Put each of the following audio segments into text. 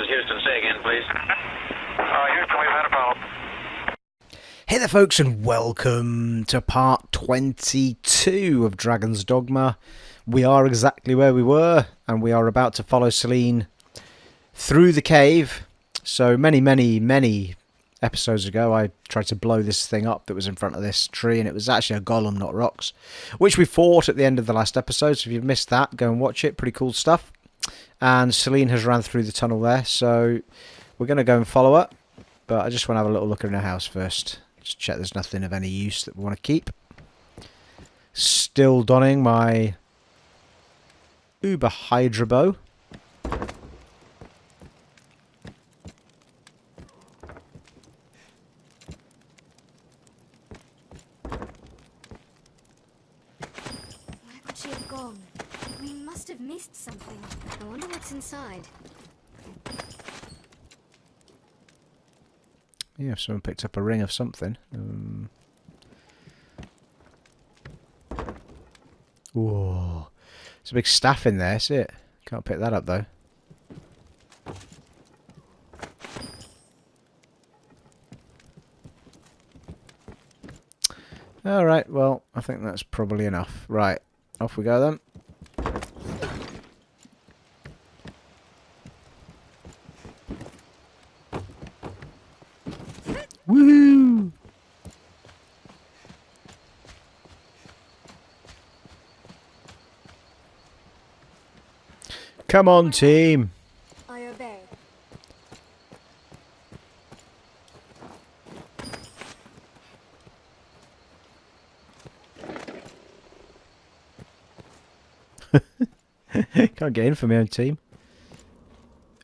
is Houston. Say again, please. Houston, we've had a problem. Hey there folks, and welcome to part 22 of Dragon's Dogma. We are exactly where we were, and we are about to follow Celine through the cave. So many episodes ago I tried to blow this thing up that was in front of this tree, and it was actually a golem, not rocks, which we fought at the end of the last episode. So if you've missed that, go and watch it. Pretty cool stuff. And Celine has ran through the tunnel there, so we're going to go and follow her. But I just want to have a little look in her house first. Just check there's nothing of any use that we want to keep. Still donning my Uber Hydra bow. Where could she have gone? We must have missed something. I wonder what's inside. Yeah, someone picked up a ring of something. Whoa. There's a big staff in there, see it? Can't pick that up though. Alright, well, I think that's probably enough. Right, off we go then. Woo! Come on, team. I obey. Can't get in for my own team.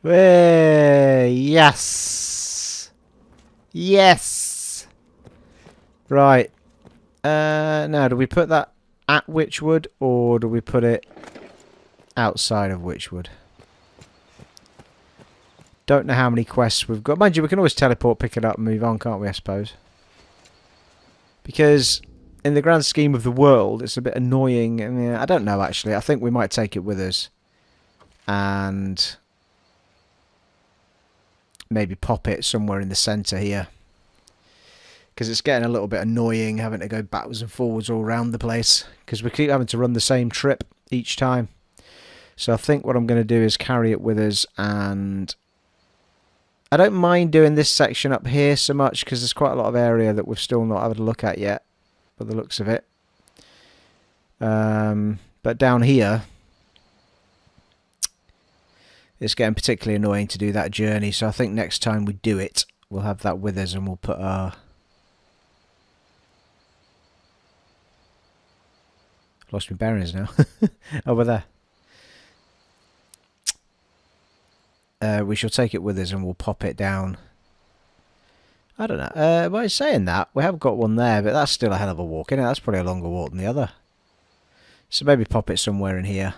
Way, yes. Yes. Right. Now, do we put that at Witchwood, or do we put it outside of Witchwood? Don't know how many quests we've got. Mind you, we can always teleport, pick it up and move on, can't we, I suppose? Because in the grand scheme of the world, it's a bit annoying. I mean, I don't know, actually. I think we might take it with us. And maybe pop it somewhere in the centre here. Because it's getting a little bit annoying having to go backwards and forwards all around the place. Because we keep having to run the same trip each time. So I think what I'm going to do is carry it with us, and I don't mind doing this section up here so much because there's quite a lot of area that we've still not had a look at yet, by the looks of it. But down here, it's getting particularly annoying to do that journey, so I think next time we do it, we'll have that with us and we'll put our... Lost my bearings now. Over there. We shall take it with us and we'll pop it down. I don't know. By saying that, we have got one there, but that's still a hell of a walk, isn't it? That's probably a longer walk than the other. So maybe pop it somewhere in here.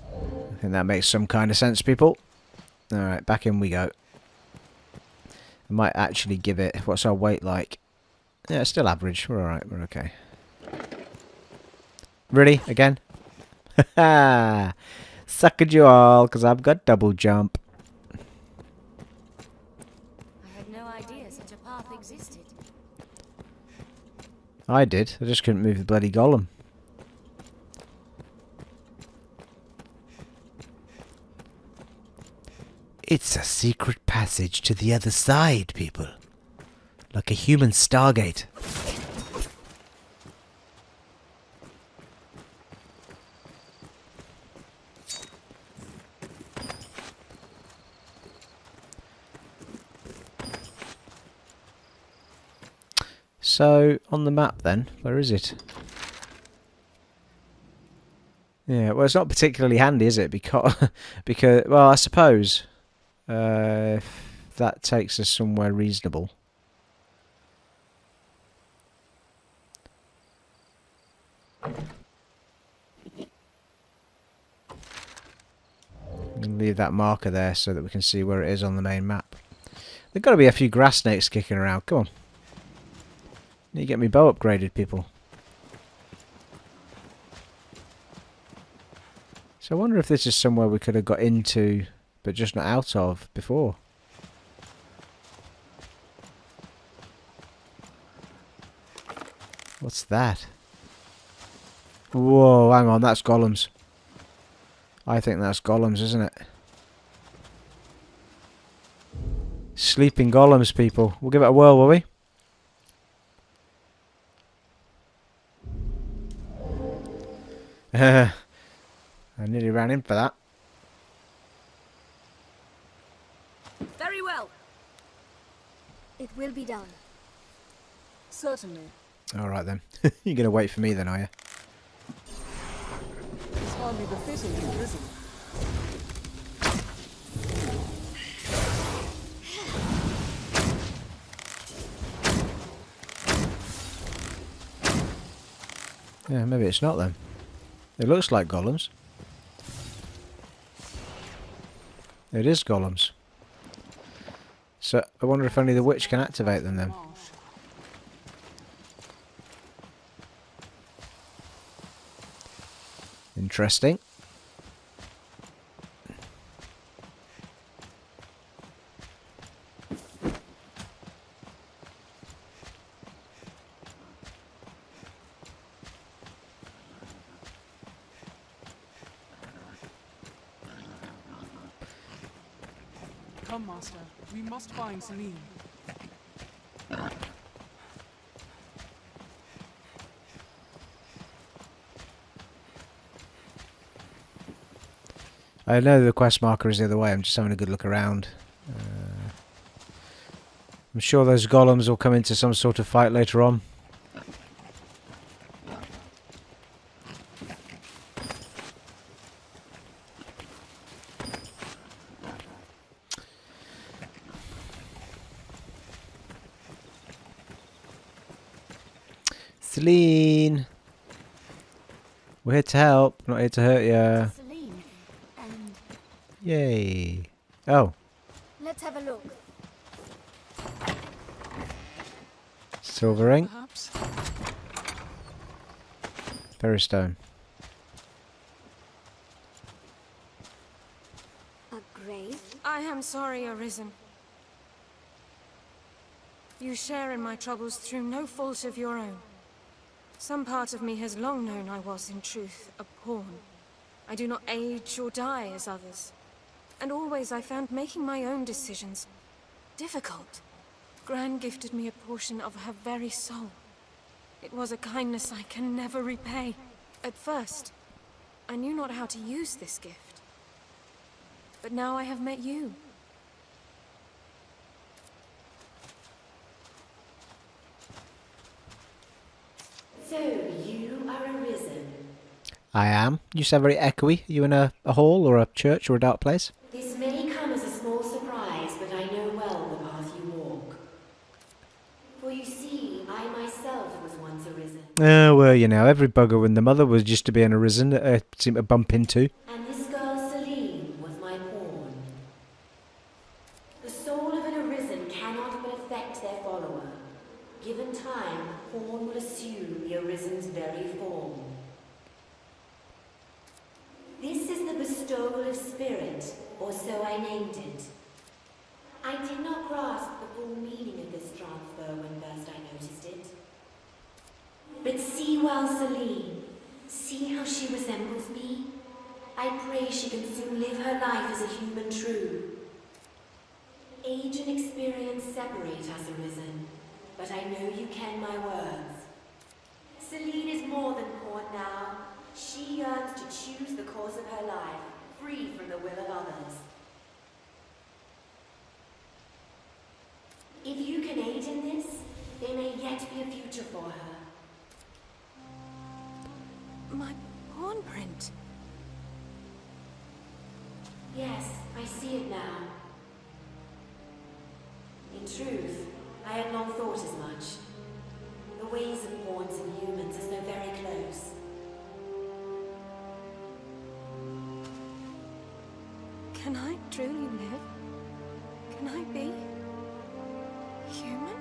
I think that makes some kind of sense, people. Alright, back in we go. I might actually give it... What's our weight like? Yeah, it's still average. We're alright. We're okay. Really? Again? Haha! Suckered you all, because I've got double jump. I had no idea such a path existed. I did. I just couldn't move the bloody golem. It's a secret passage to the other side, people. Like a human Stargate. So, on the map then, where is it? Yeah, well, it's not particularly handy, is it? Because, well, I suppose that takes us somewhere reasonable. Leave that marker there so that we can see where it is on the main map. There's got to be a few grass snakes kicking around. Come on. Need to get me bow upgraded, people. So I wonder if this is somewhere we could have got into, but just not out of before. What's that? Whoa, hang on, that's golems. I think that's golems, isn't it? Sleeping golems, people. We'll give it a whirl, will we? I nearly ran in for that. Very well. It will be done. Certainly. Alright then. You're going to wait for me then, are you? It's hardly befitting in prison. Yeah, maybe it's not them. It looks like golems. It is golems. So, I wonder if only the witch can activate them then. Interesting. Come, Master. We must find Celine. I know the quest marker is the other way, I'm just having a good look around. I'm sure those golems will come into some sort of fight later on. Celine! We're here to help, not here to hurt you. Celine, and Yay. Oh, let's have a look. silver ring. Perhaps? Peristone. A grave? I am sorry, Arisen. You share in my troubles through no fault of your own. Some part of me has long known I was, in truth, a pawn. I do not age or die as others. And always I found making my own decisions difficult. Gran gifted me a portion of her very soul. It was a kindness I can never repay. At first, I knew not how to use this gift. But now I have met you. So, you are Arisen. I am. You sound very echoey. Are you in a hall or a church or a dark place? This may come as a small surprise, but I know well the path you walk. For you see, I myself was once Arisen. Oh, well, you know, every bugger when the mother was used to being arisen that I seem to bump into. And this girl Celine was my pawn. The soul of an Arisen cannot but affect their follower. Given time, the pawn will assume the Arisen's very form. This is the bestowal of spirit, or so I named it. I did not grasp the full meaning of this transfer when first I noticed it. But see well, Celine. See how she resembles me? I pray she can soon live her life as a human true. Age and experience separate us, Arisen, but I know you ken my words. Celine is more than pawn now. She yearns to choose the course of her life, free from the will of others. If you can aid in this, there may yet be a future for her. My pawn print. Yes, I see it now. In truth, I had long thought as much. The ways of pawns and humans are so very close. Can I truly live? Can I be human?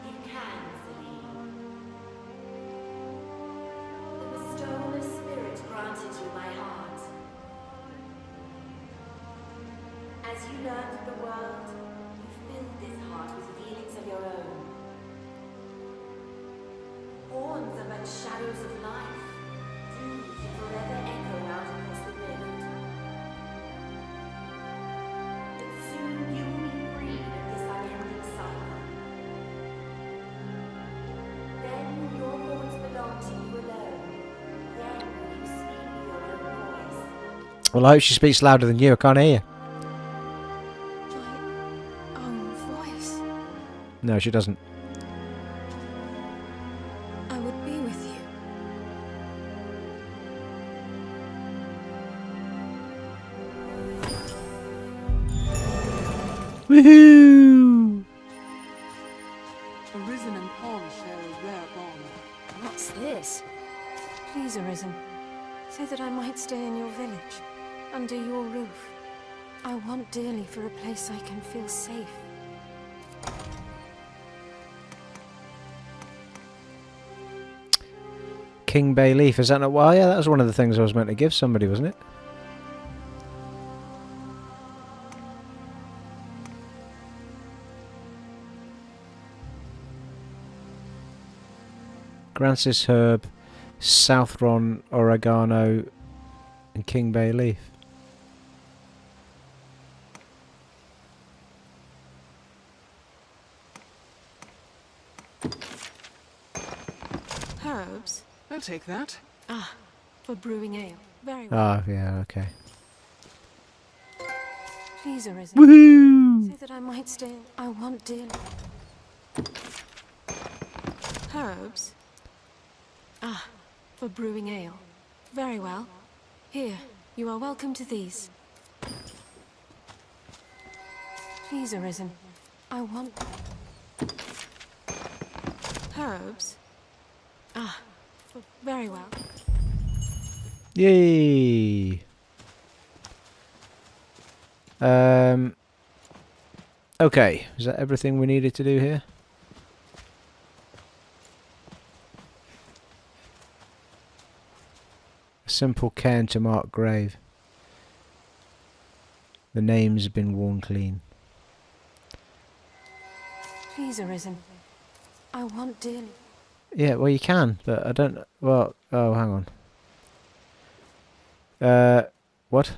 You can, Celine. The bestowal of spirit As you learn of the world, you filled this heart with feelings of your own. Horns are but shadows of life, doomed to forever echo out across the rift. But soon you will be freed of this unending cycle. Then your horns belong to you alone. Then will you speak with your own voice. Well, I hope she speaks louder than you. I can't hear you. My own voice. No, she doesn't. I would be with you. Woohoo! Arisen and Paul share a rare bond. What's this? Please, Arisen, say that I might stay in your village, under your roof. I want dearly for a place I can feel safe. King Bay Leaf, is that not? Well, yeah, that was one of the things I was meant to give somebody, wasn't it? Grancis Herb, Southron Oregano, and King Bay Leaf. Herbs? I'll take that. Ah, for brewing ale. Very well. Ah, yeah, okay. Please, Arisen, Woohoo! say that I might stay. I want dearly. Herbs? Ah, for brewing ale. Very well. Here, you are welcome to these. Please, Arisen, I want... Herbs? Ah, very well. Yay! Okay, is that everything we needed to do here? A simple cairn to mark grave. The name's been worn clean. Please, Arisen, I want dearly. Yeah, well you can, but I don't... Well, oh, hang on. What?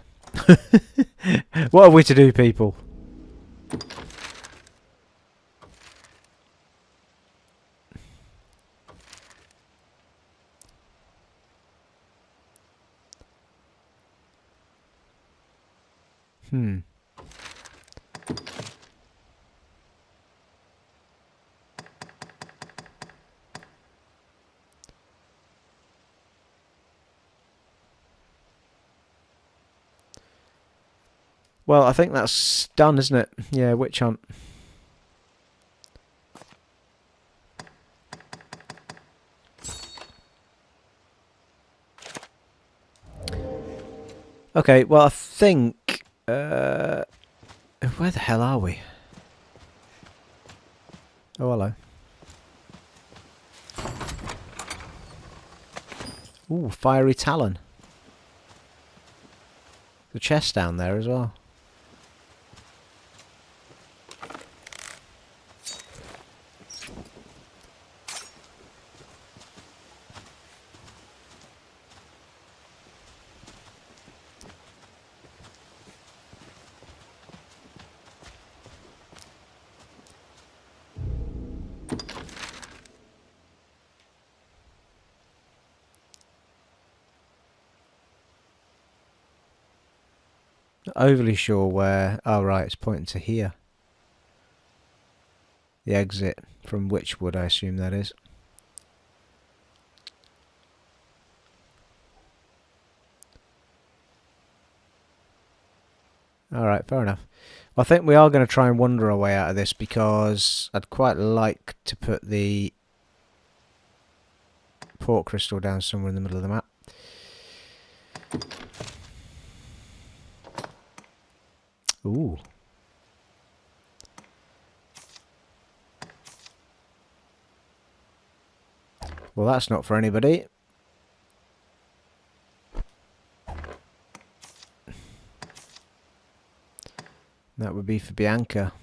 What are we to do, people? Well, I think that's done, isn't it? Yeah, witch hunt. Okay, well, I think... where the hell are we? Oh, hello. Ooh, fiery talon. The chest down there as well. Not overly sure where... Oh right, it's pointing to here. The exit from Witchwood, I assume that is. Alright, fair enough. Well, I think we are going to try and wander our way out of this because I'd quite like to put the port crystal down somewhere in the middle of the map. Ooh. Well, that's not for anybody. That would be for Bianca.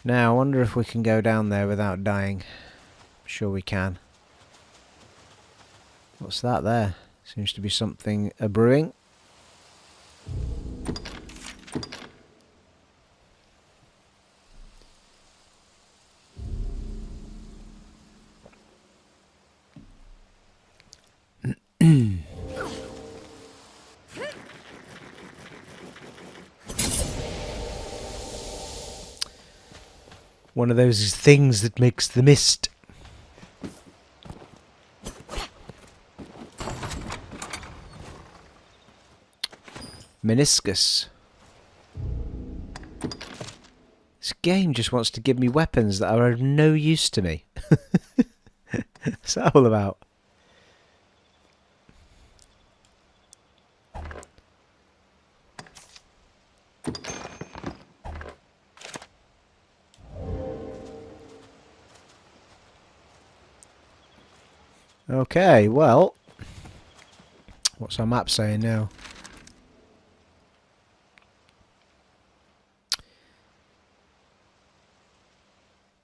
Now, I wonder if we can go down there without dying. I'm sure we can. What's that there? Seems to be something brewing. One of those things that makes the mist. Meniscus. This game just wants to give me weapons that are of no use to me. What's that all about? Okay, well, what's our map saying now?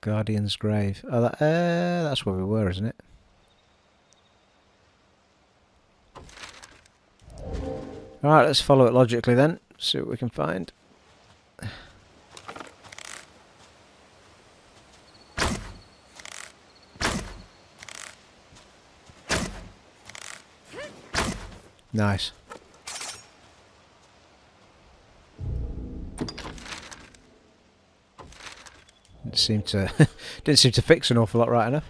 Guardian's Grave. Oh, that's where we were, isn't it? Alright, let's follow it logically then. See what we can find. Nice. Didn't seem to fix an awful lot right enough.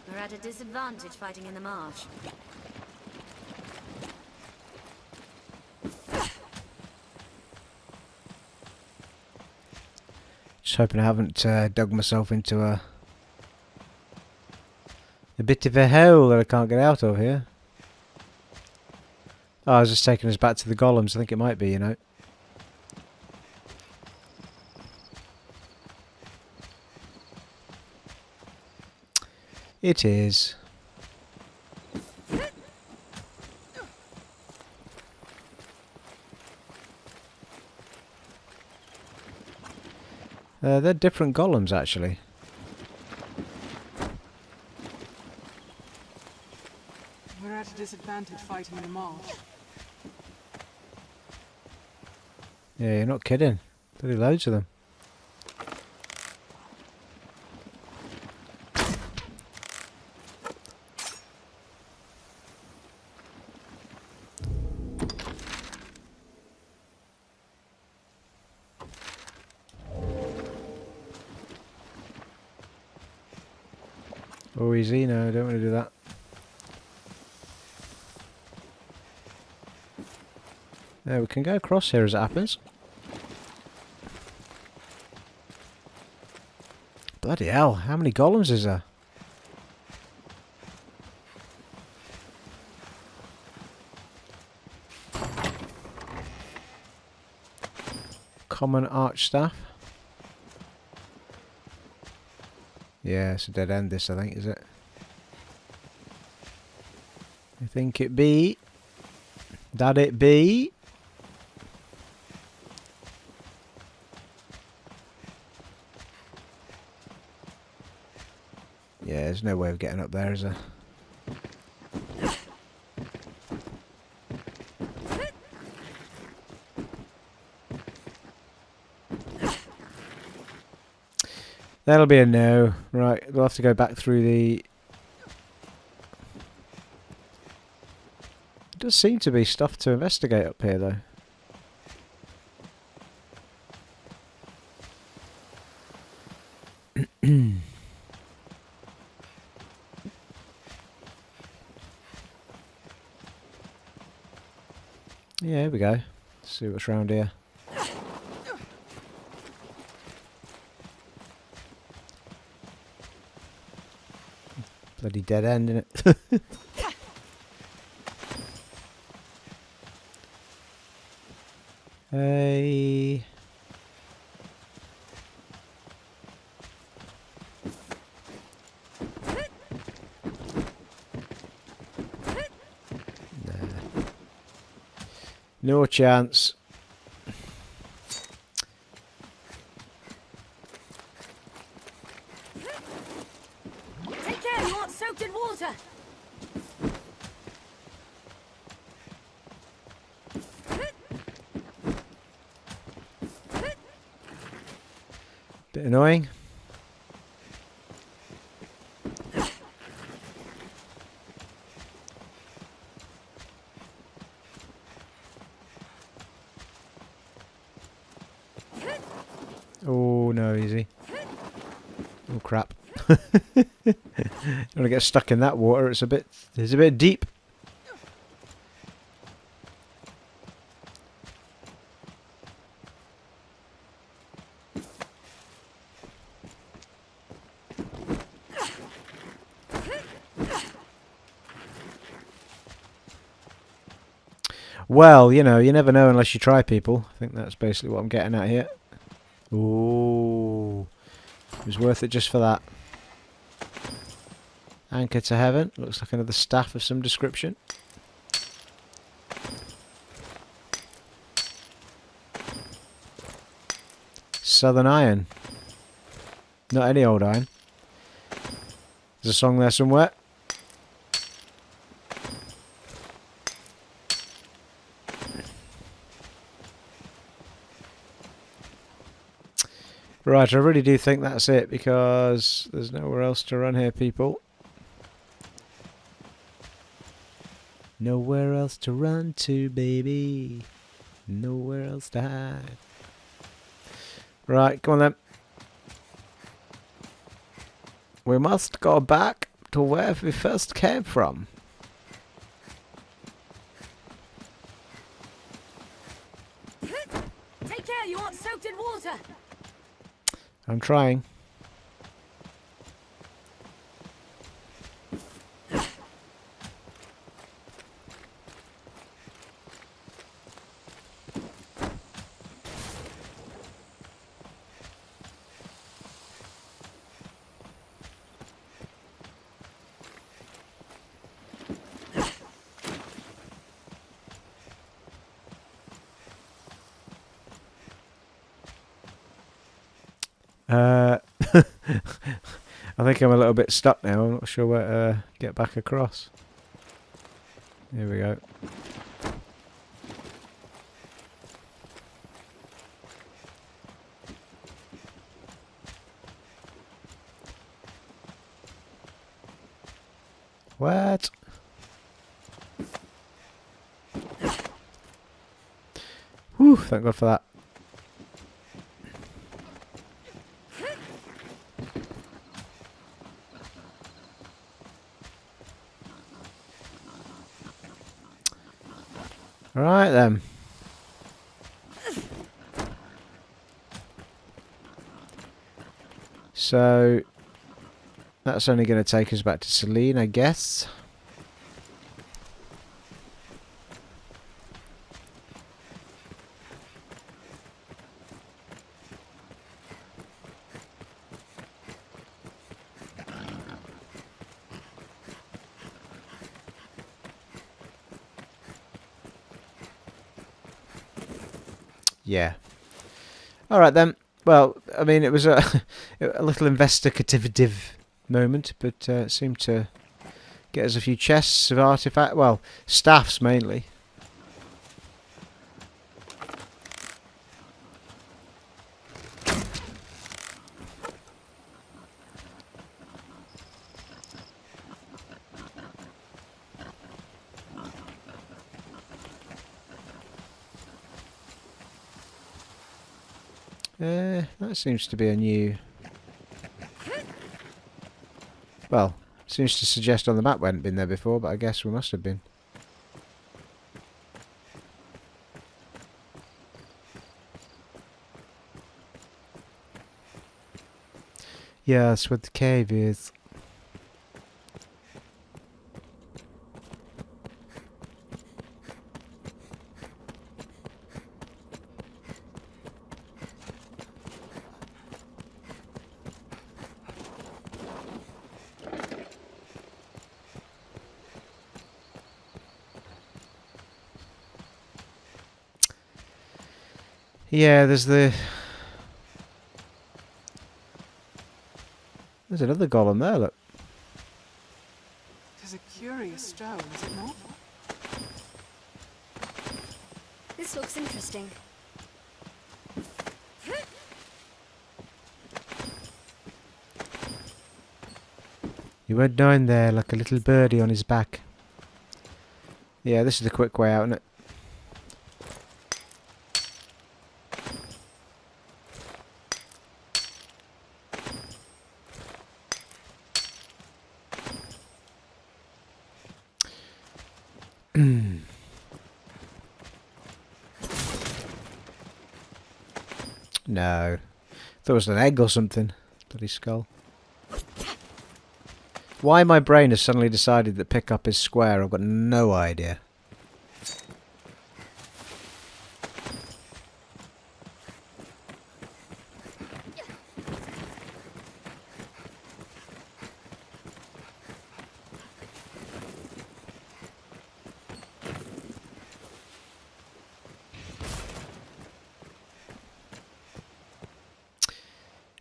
We're at a disadvantage fighting in the marsh. Just hoping I haven't dug myself into a bit of a hole that I can't get out of here. Oh, I was just taking us back to the golems. I think it might be, you know. It is. They're different golems, actually. We're at a disadvantage fighting in the marsh. Yeah, you're not kidding. Bloody loads of them. Oh, easy. No, I don't want to do that. There, we can go across here as it happens. Bloody hell, how many golems is there? Common arch staff. Yeah, it's a dead end this, I think, is it? I think it be. That it be. Yeah, there's no way of getting up there, is there? That'll be a no. Right, we'll have to go back through the... There does seem to be stuff to investigate up here, though. Yeah, here we go. Let's see what's round here. Bloody dead end, innit? Hey. Nah. No chance. Take care, you aren't soaked in water! Bit annoying. Oh no, easy. Oh crap. Don't want to get stuck in that water, it's a bit deep. Well, you know, you never know unless you try, people. I think that's basically what I'm getting at here. Ooh. It was worth it just for that. Anchor to heaven. Looks like another staff of some description. Southern Iron. Not any old iron. There's a song there somewhere. Right, I really do think that's it, because there's nowhere else to run here, people. Nowhere else to run to, baby. Nowhere else to hide. Right, come on then. We must go back to where we first came from. Take care, you aren't soaked in water! I'm trying. I think I'm a little bit stuck now. I'm not sure where to get back across. Here we go. What? Whew, thank God for that. Right then. So that's only going to take us back to Selene, I guess. Yeah. All right then. Well, I mean, it was a little investigative moment, but it seemed to get us a few chests of artifact. Well, staffs mainly. That seems to be a new... Well, seems to suggest on the map we hadn't been there before, but I guess we must have been. Yeah, that's what the cave is. Yeah, there's another golem there, look. It is a curious stone, is it not? This looks interesting. He went down there like a little birdie on his back. Yeah, this is the quick way out, isn't it? No. Thought it was an egg or something. Bloody skull. Why my brain has suddenly decided that pick up is square, I've got no idea.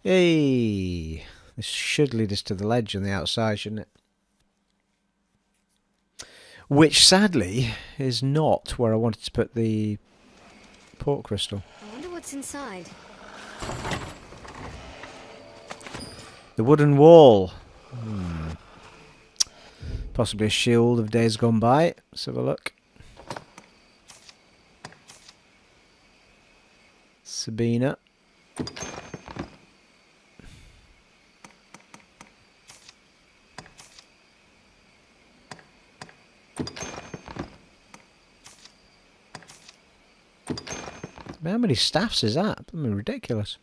Hey, this should lead us to the ledge on the outside, shouldn't it? Which, sadly, is not where I wanted to put the port crystal. I wonder what's inside. The wooden wall. Possibly a shield of days gone by. Let's have a look. Sabina. How many staffs is that? I mean, ridiculous.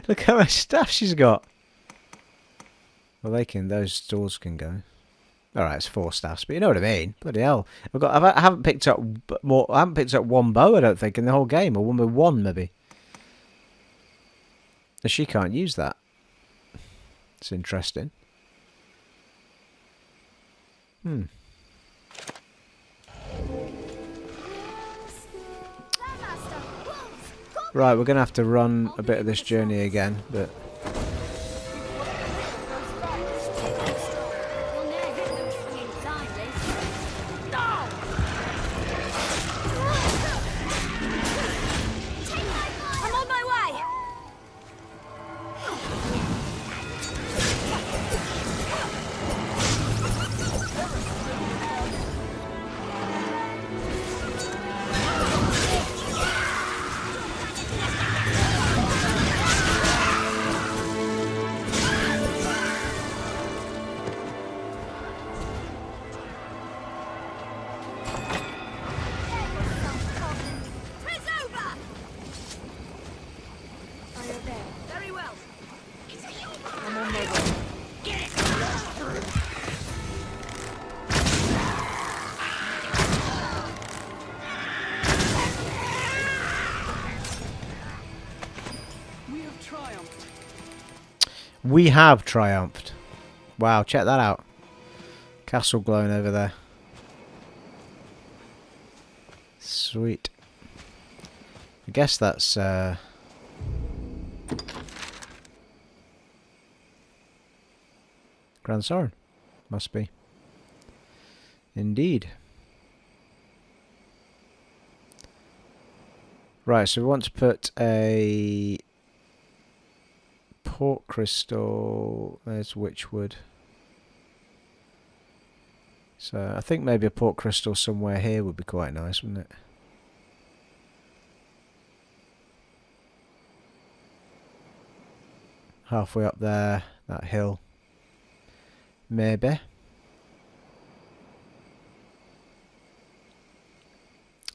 Look how much staff she's got. Well, those doors can go. Alright, it's 4 staffs, but you know what I mean. Bloody hell. I haven't picked up more. I haven't picked up one bow, I don't think, in the whole game. Or one, maybe. And she can't use that. It's interesting. Right, we're going to have to run a bit of this journey again, but... I'm on my way! We have triumphed. Wow, check that out. Castle glowing over there. Sweet. I guess that's Grand Soren. Must be. Indeed. Right, so we want to put a port crystal. There's Witchwood. So I think maybe a port crystal somewhere here would be quite nice, wouldn't it? Halfway up there, that hill. Maybe.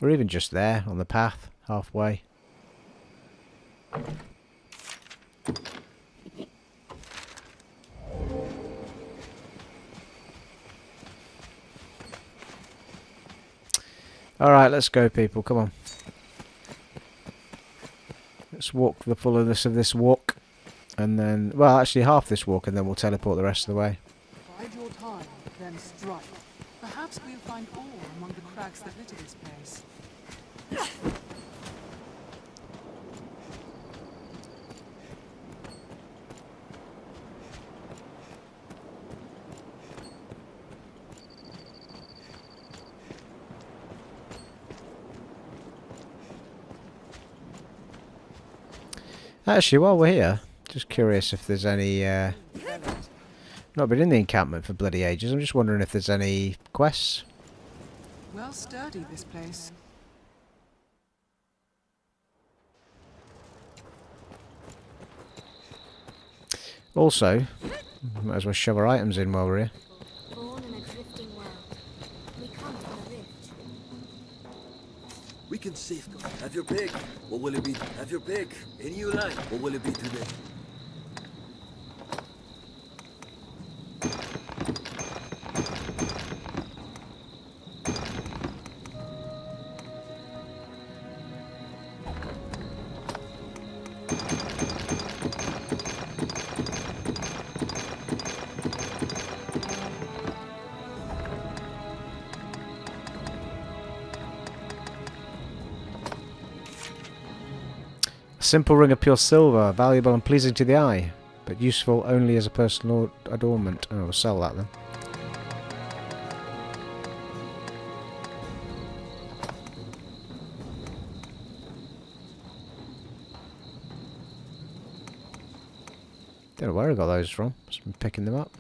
Or even just there on the path, halfway. Alright, let's go, people. Come on. Let's walk the fullness of this walk. And then, well, actually half this walk, and then we'll teleport the rest of the way. Bide your time, then strike. Perhaps we'll find ore among the cracks that litter this place. Actually, while we're here, just curious if there's any... not been in the encampment for bloody ages. I'm just wondering if there's any quests. Well sturdy, this place. Also, might as well shove our items in while we're here. Born in a drifting world. We come from a rift. We can safeguard. Have your pick. What will it be? Have your pick. Any you like. What will it be today? Simple ring of pure silver, valuable and pleasing to the eye, but useful only as a personal adornment. Oh, we'll sell that then. Don't know where I got those from. Just been picking them up.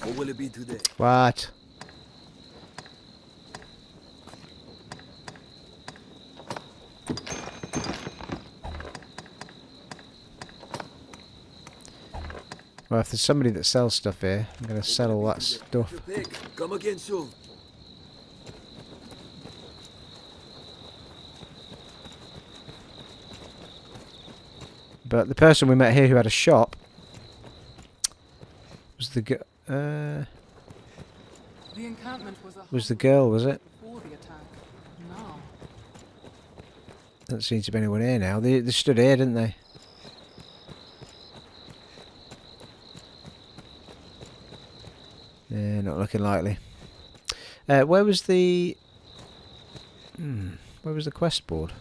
What will it be today? What? Well, if there's somebody that sells stuff here, I'm going to sell all that stuff. Have your pick. Come again soon. But the person we met here who had a shop was the The encampment was a girl, was it? before the attack. Now, Doesn't seem to be anyone here now. They stood here, didn't they? Yeah, not looking likely. Where was the... where was the quest board?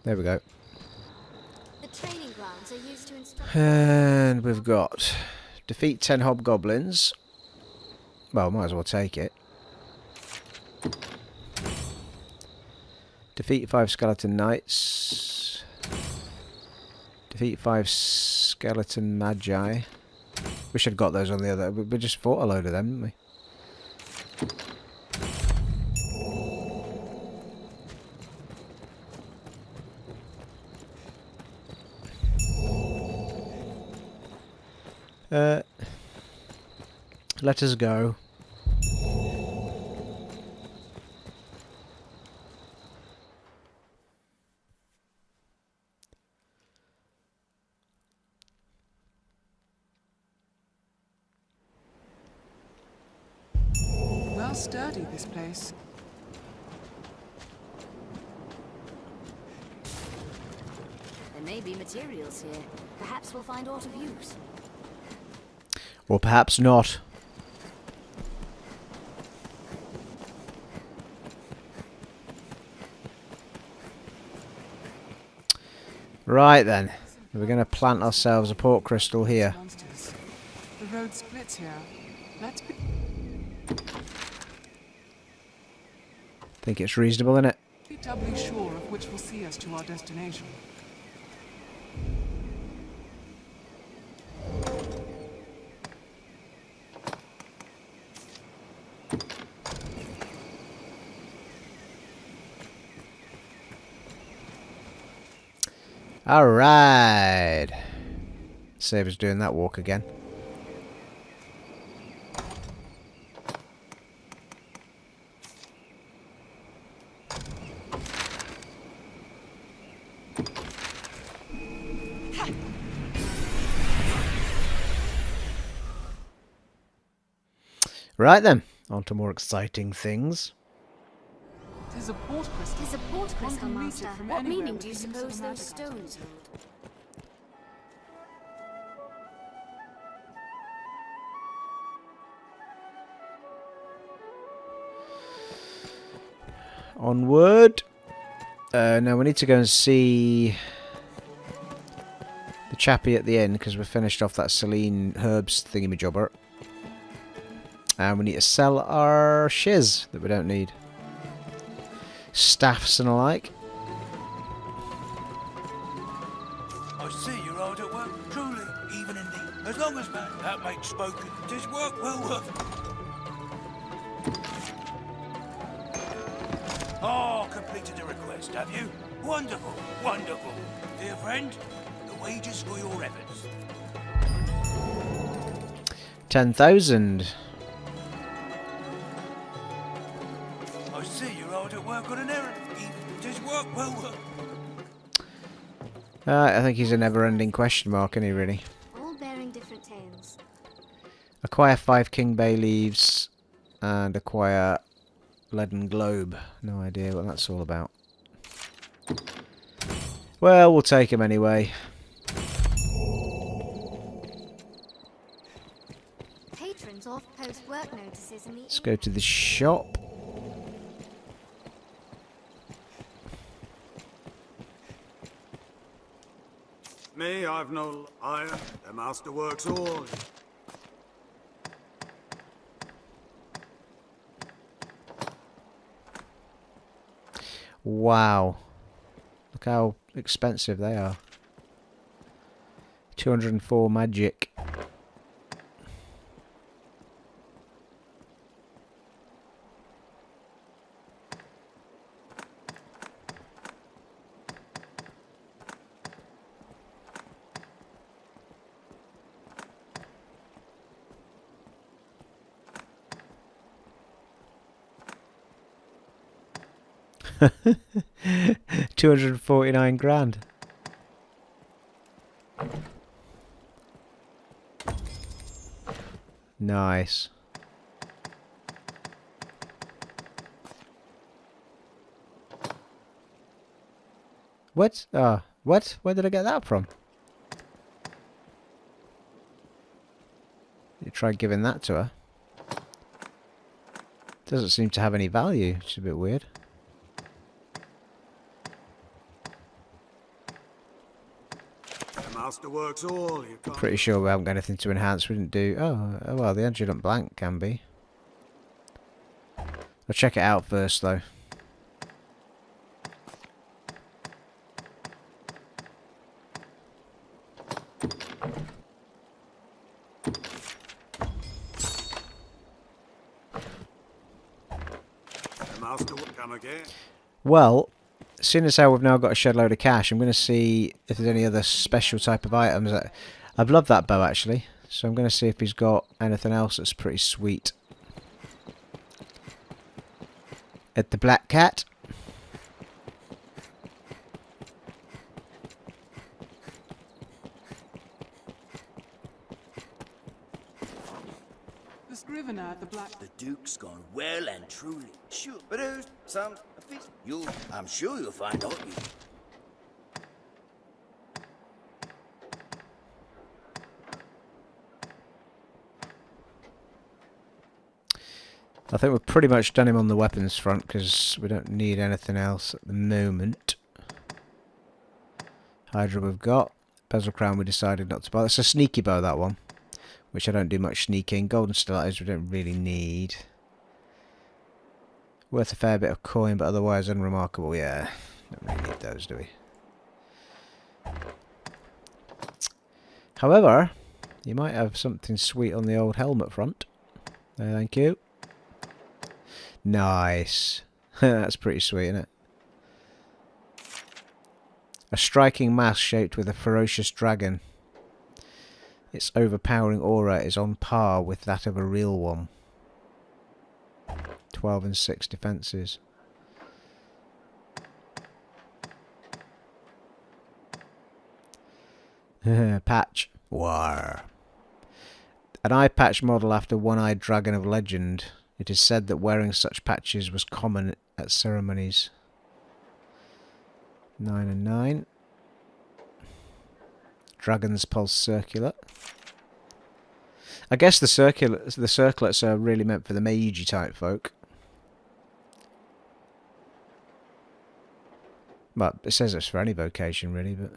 There we go. The training grounds are used to instruct. And we've got defeat 10 hobgoblins. Well, might as well take it. Defeat 5 skeleton knights. Defeat 5 skeleton magi. Wish I'd got those on the other. We just fought a load of them, didn't we? Let us go. well sturdy, this place. There may be materials here. Perhaps we'll find aught of use. Or perhaps not. Right then. We're going to plant ourselves a port crystal here. Monsters. The road splits here. Let's be Think it's reasonable, isn't it? doubly sure of which will see us to our destination. Alright. Save us doing that walk again. Right then, on to more exciting things. Tis a port crystal. Tis a port crystal, can reach it Master. from What anywhere meaning with do you the use of suppose a those magic item. stones hold? Onward. Now we need to go and see the chappie at the end because we've finished off that Celine herbs thingamajobber. And we need to sell our shiz that we don't need. Staffs and the like. I see you're hard at work, truly, even in the... As long as that makes spoken, 'tis work well worth. Oh, completed the request, have you? Wonderful, wonderful. Dear friend, the wages for your efforts. 10,000. I see you're hard at work on an errand, even 'tis work well worth. I think he's a never-ending question mark, isn't he, really? All bearing different tales. Acquire 5 King Bay leaves and acquire leaden globe. No idea what that's all about. Well, we'll take him anyway. Patrons off post work notices in the Let's go to the shop. Me, I've no iron. The master works all. Wow. Look how expensive they are. 204 magic. $249,000. Nice. What? What? Where did I get that from? You tried giving that to her. Doesn't seem to have any value, which is a bit weird. Master works all. You can't... Pretty sure we haven't got anything to enhance. We didn't do... Oh, well, the adjutant blank can be. I'll check it out first, though. The master will come again. Well, seeing as how we've now got a shed load of cash, I'm going to see if there's any other special type of items. I've loved that bow, actually. So I'm going to see if he's got anything else that's pretty sweet. At the Black Cat. The scrivener at the black... The Duke's gone well and truly. Sure, but there's some... I'm sure you'll find out. I think we've pretty much done him on the weapons front because we don't need anything else at the moment. Hydra we've got. Bezel Crown we decided not to buy. It's a sneaky bow, that one, which I don't do much sneaking. Golden Stilettos we don't really need. Worth a fair bit of coin, but otherwise unremarkable. Yeah, don't really need those, do we? However, you might have something sweet on the old helmet front. There, thank you. Nice. That's pretty sweet, isn't it? A striking mask shaped with a ferocious dragon. Its overpowering aura is on par with that of a real one. 12 and 6 defences. Patch. War. An eye patch model after one-eyed dragon of legend. It is said that wearing such patches was common at ceremonies. 9 and 9. Dragon's Pulse Circular. I guess the circlets are really meant for the magey type folk. Well, it says it's for any vocation really, but...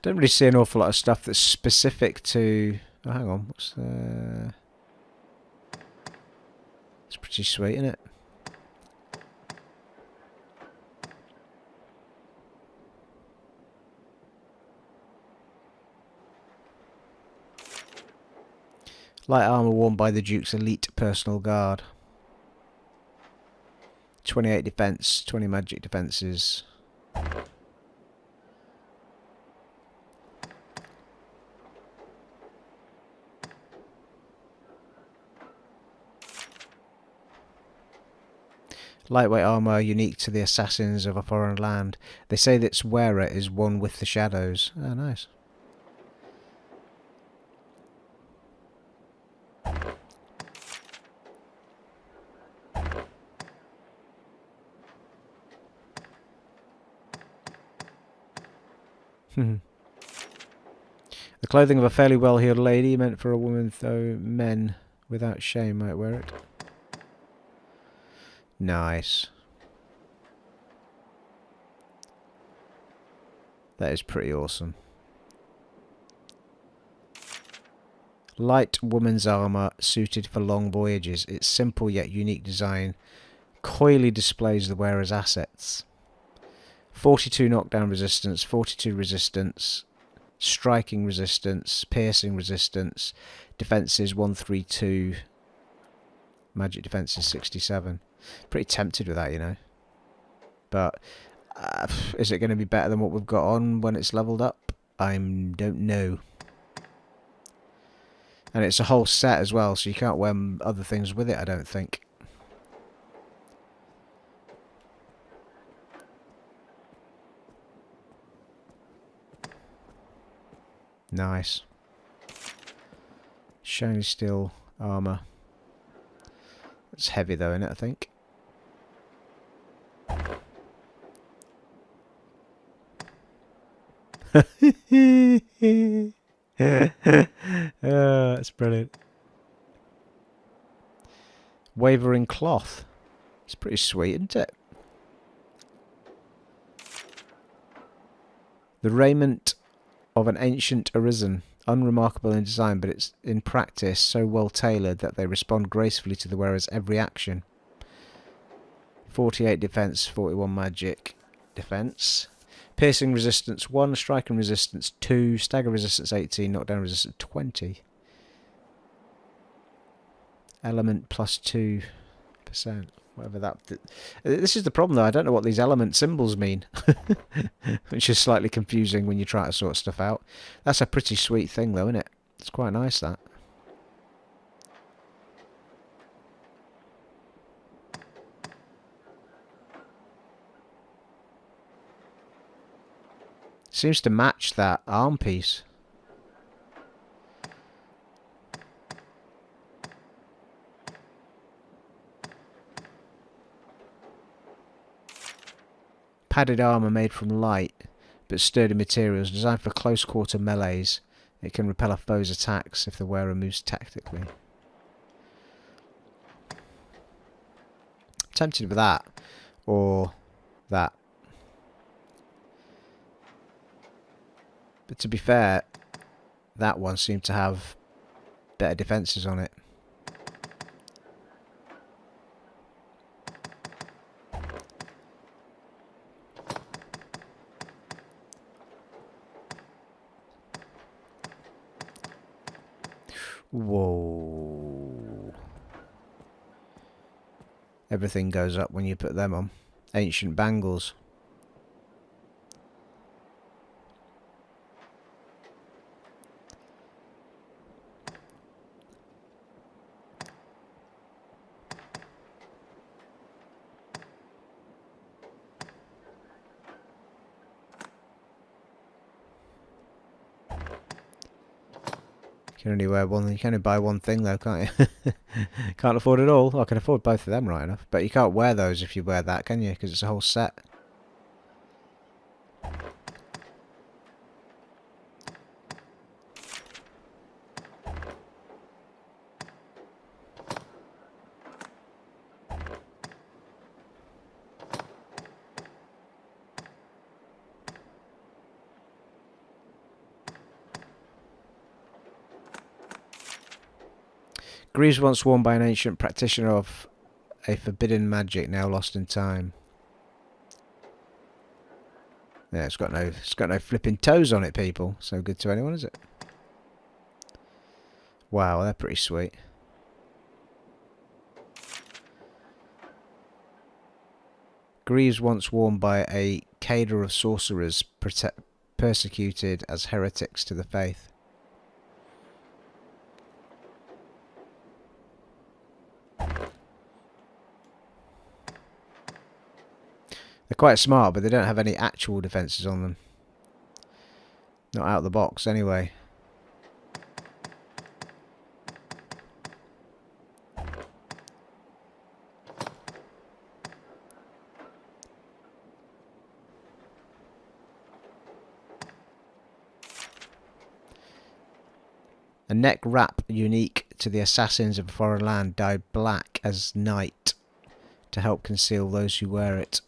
Don't really see an awful lot of stuff that's specific to... Oh, hang on. What's the... It's pretty sweet, isn't it? Light armour worn by the Duke's elite personal guard. 28 defense, 20 magic defenses. Lightweight armour unique to the assassins of a foreign land. They say that its wearer is one with the shadows. Oh, nice. The clothing of a fairly well-heeled lady, meant for a woman, though men without shame might wear it. Nice. That is pretty awesome. Light woman's armour suited for long voyages. Its simple yet unique design coyly displays the wearer's assets. 42 knockdown resistance, 42 resistance, striking resistance, piercing resistance, defences 132, magic defences 67. Pretty tempted with that, you know. But is it going to be better than what we've got on when it's leveled up? I don't know. And it's a whole set as well, so you can't wear other things with it, I don't think. Nice. Shiny steel armour. It's heavy though, isn't it, I think? That's brilliant. Wavering cloth. It's pretty sweet, isn't it? The raiment of an ancient Arisen. Unremarkable in design, but it's in practice so well tailored that they respond gracefully to the wearer's every action. 48 defense, 41 magic defense. Piercing resistance 1, striking resistance 2, stagger resistance 18, knockdown resistance 20. Element plus 2%. Whatever that... This is the problem though, I don't know what these element symbols mean. Which is slightly confusing when you try to sort stuff out. That's a pretty sweet thing though, isn't it? It's quite nice, that. seems to match that arm piece. Padded armour made from light but sturdy materials, designed for close quarter melees. It can repel a foe's attacks if the wearer moves tactically. Tempted with that or that. But to be fair, that one seemed to have better defences on it. Whoa. Everything goes up when you put them on. Ancient bangles. You can only wear one. You can only buy one thing though, can't you? Can't afford it all. I can afford both of them right enough, but you can't wear those if you wear that, can you? Because it's a whole set. Greaves once worn by an ancient practitioner of a forbidden magic, now lost in time. Yeah, it's got no flipping toes on it, people. So good to anyone, is it? Wow, they're pretty sweet. Greaves once worn by a cadre of sorcerers persecuted as heretics to the faith. They're quite smart, but they don't have any actual defences on them. Not out of the box, anyway. A neck wrap unique to the assassins of a foreign land, dyed black as night to help conceal those who wear it.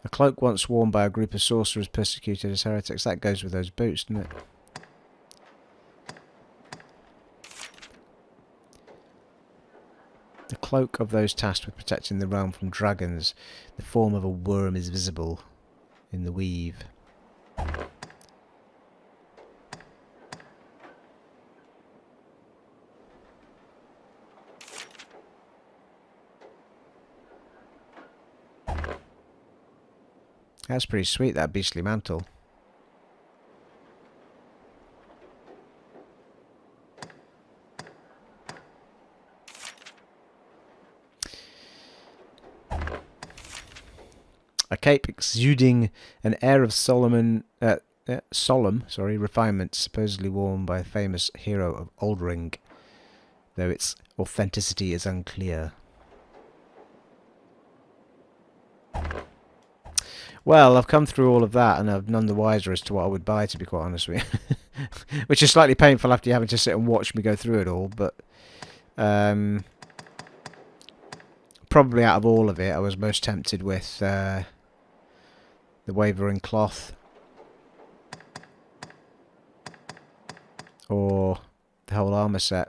A cloak once worn by a group of sorcerers persecuted as heretics. That goes with those boots, doesn't it? The cloak of those tasked with protecting the realm from dragons. The form of a worm is visible in the weave. That's pretty sweet, that beastly mantle. A cape exuding an air of solemn refinement, supposedly worn by a famous hero of Oldring, though its authenticity is unclear. Well, I've come through all of that, and I've none the wiser as to what I would buy, to be quite honest with you. Which is slightly painful after you having to sit and watch me go through it all, but probably out of all of it, I was most tempted with the wavering cloth, or the whole armour set.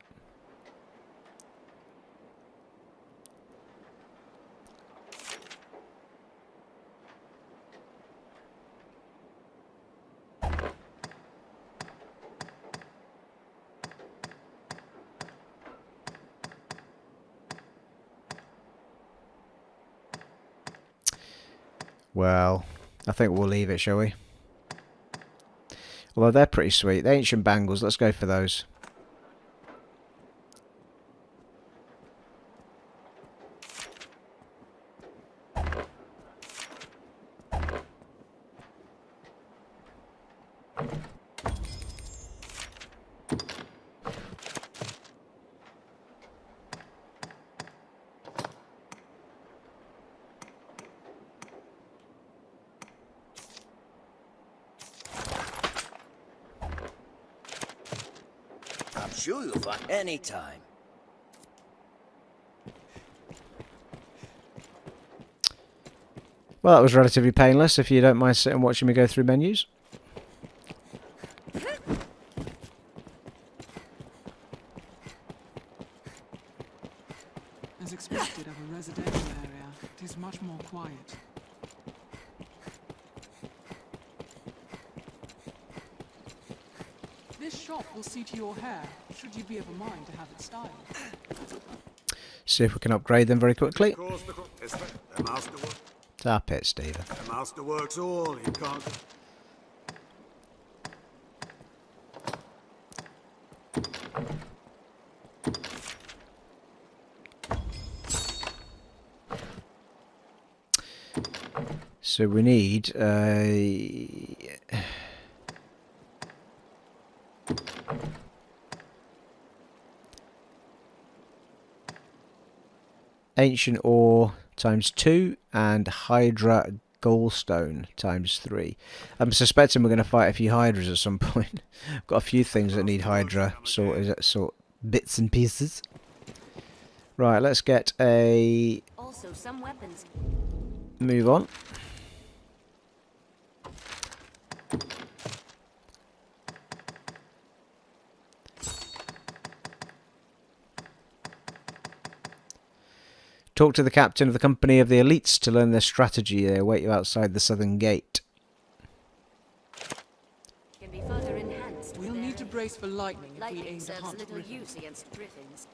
Well, I think we'll leave it, shall we? Although they're pretty sweet. The ancient bangles, let's go for those. Sure you'll find any time. Well, that was relatively painless, if you don't mind sitting and watching me go through menus. As expected of a residential area, it is much more quiet. This shop will see to your hair, should you be of a mind to have it styled. See if we can upgrade them very quickly. Of course, the master works. Stop it, Stephen. The master works all. You can't. So we need ancient ore times 2 and Hydra Goldstone times 3. I'm suspecting we're going to fight a few Hydras at some point. I've got a few things that need Hydra sort bits and pieces. Right, let's get a Also, some weapons. move on. Talk to the captain of the company of the elites to learn their strategy. They await you outside the southern gate. Can be further enhanced. We'll need to brace for lightning if we Lightning aim to serves hunt little griffins. use against griffins.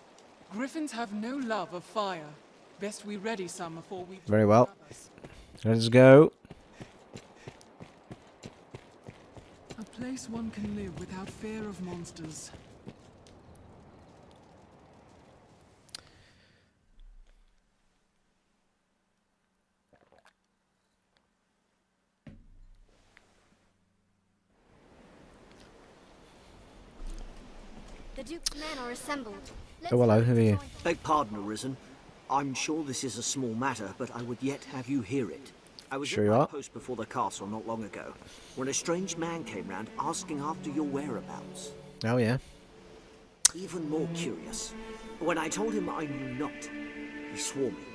Griffins have no love of fire. Best we ready some before we... Very well. Let's go. A place one can live without fear of monsters. The Duke's men are assembled. Oh, hello, who are you? Beg pardon, Arisen. I'm sure this is a small matter, but I would yet have you hear it. I was Sure at you my are. post before the castle not long ago, when a strange man came round asking after your whereabouts. Oh, yeah. Even more curious, when I told him I knew not, he swore me,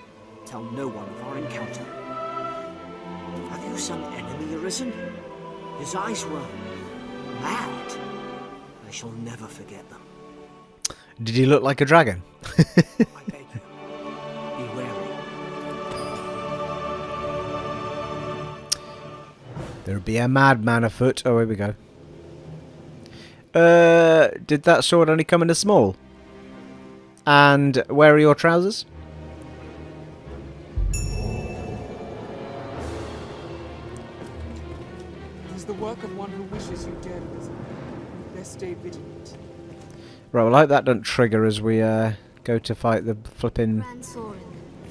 tell no one of our encounter. Have you some enemy, Arisen? His eyes were mad. I shall never forget them. Did he look like a dragon? I beg you, be wary. There'll be a madman afoot. Oh, here we go. Did that sword only come in a small? And where are your trousers? It is the work of one who wishes you dead, Elizabeth. Best stay vigilant. Right, well, I hope that doesn't trigger as we go to fight the flipping... Grand Soren,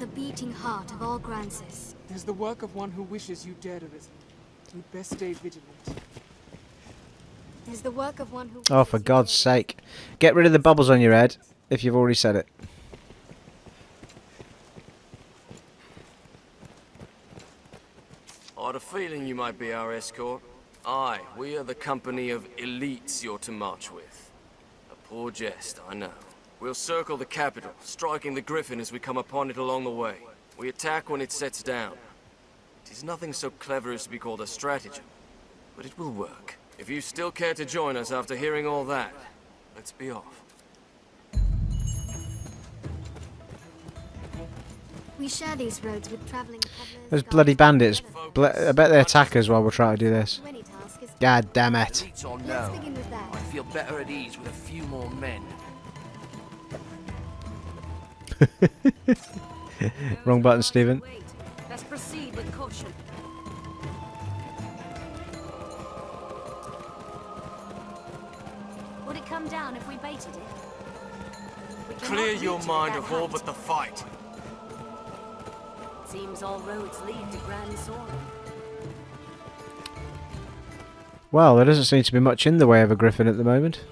the beating heart of all Grancis. It is the work of one who wishes you dead, Elizabeth. You'd best stay vigilant. It is the work of one who... Oh, for God's sake. Get rid of the bubbles on your head, if you've already said it. I had a feeling you might be our escort. Aye, we are the company of elites you're to march with. A poor jest, I know. We'll circle the capital, striking the griffin as we come upon it along the way. We attack when it sets down. It is nothing so clever as to be called a stratagem, but it will work. If you still care to join us after hearing all that, let's be off. We share these roads with traveling peddlers. Those bloody bandits. I bet they attack us while we're trying to do this. Any task is... God damn it. Elites or Let's no, begin with that. I feel better at ease with a few more men. Wrong button, Stephen. Wait. Let's proceed with caution. Would it come down if we baited it? We cannot Clear reach your it mind with of that all height. but the fight. Seems all roads lead to Grand Soren. Well, there doesn't seem to be much in the way of a griffin at the moment.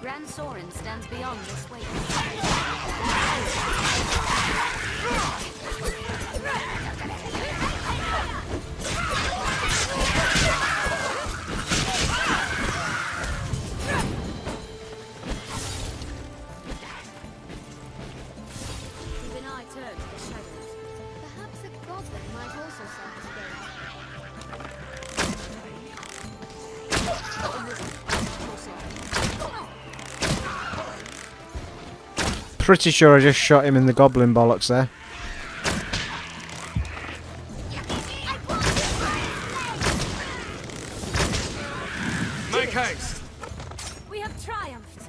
Grand Soren stands beyond this way. pretty sure I just shot him in the goblin bollocks there. Make haste! We have triumphed.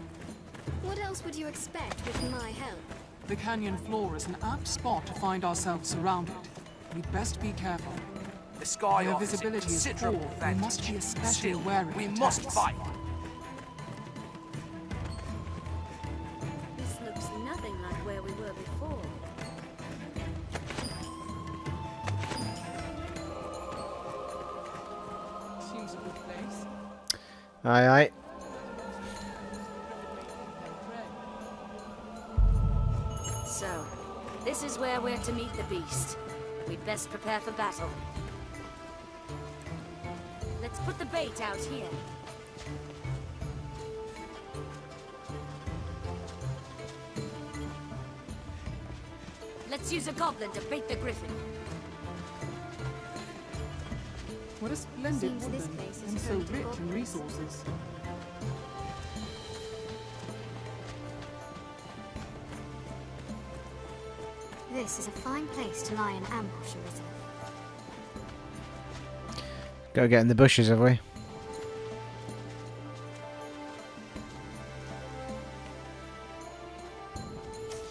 What else would you expect with my help? The canyon floor is an apt spot to find ourselves surrounded. We'd best be careful. The sky Where offers a visibility is considerable poor, we advantage. must be especially Still, wary of we attacks. must fight. This looks nothing like where we were before. Seems a good place. Aye, aye. So, this is where we're to meet the beast. We'd best prepare for battle. Let's put the bait out here. Let's use a goblin to bait the griffin. What a splendid Seems this woodland, place is and so going to rich in goblins. resources. This is a fine place to lie in ambush, Arisen. Go get in the bushes, have we?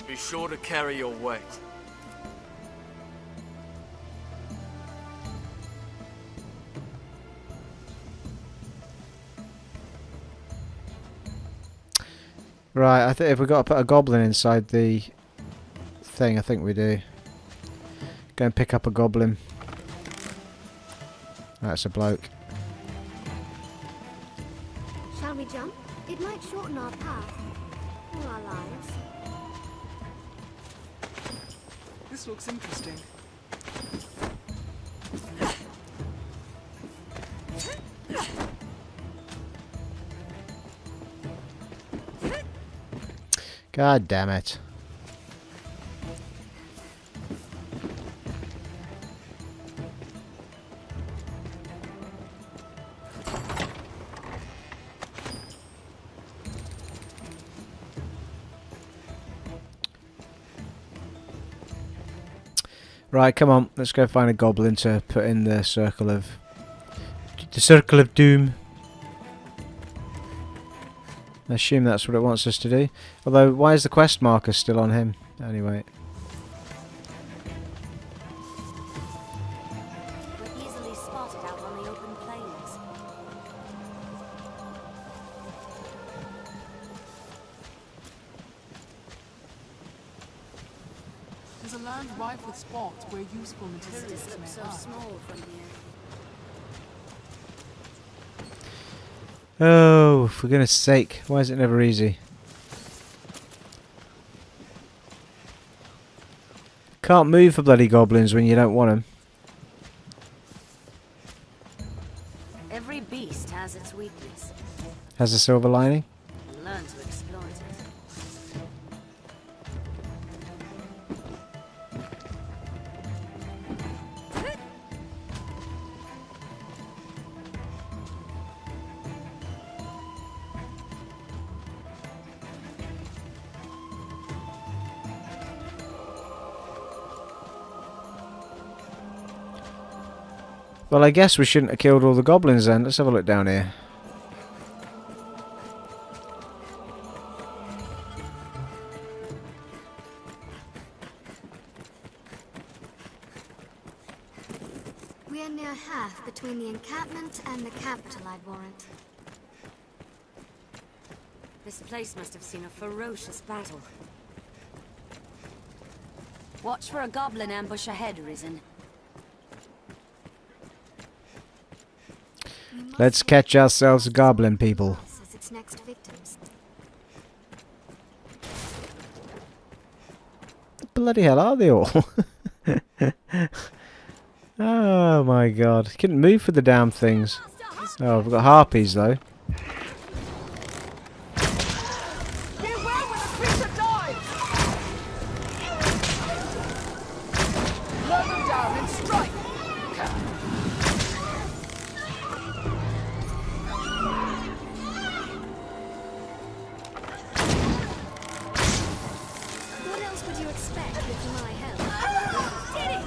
Be sure to carry your weight. Right, I think if we got to put a goblin inside the thing, I think we do. Go and pick up a goblin. That's a bloke. Shall we jump? It might shorten our path. Or our lives. This looks interesting. God damn it. Right, come on, let's go find a goblin to put in the circle of doom. I assume that's what it wants us to do. Although, why is the quest marker still on him? Anyway. We're easily spotted out on the open plains. There's a land rife with spots where useful This materials looks may so hide. small from here. Oh, for goodness sake, why is it never easy? Can't move for bloody goblins when you don't want them. Every beast has its weakness. Has a silver lining? Learn to exploit it. Well, I guess we shouldn't have killed all the goblins then. Let's have a look down here. We are near half between the encampment and the capital, I'd warrant. This place must have seen a ferocious battle. Watch for a goblin ambush ahead, Arisen. Let's catch ourselves a goblin, people. As its next victims. Bloody hell are they all? Oh my god. Couldn't move for the damn things. Oh, we've got harpies though. expect with my help. Did it!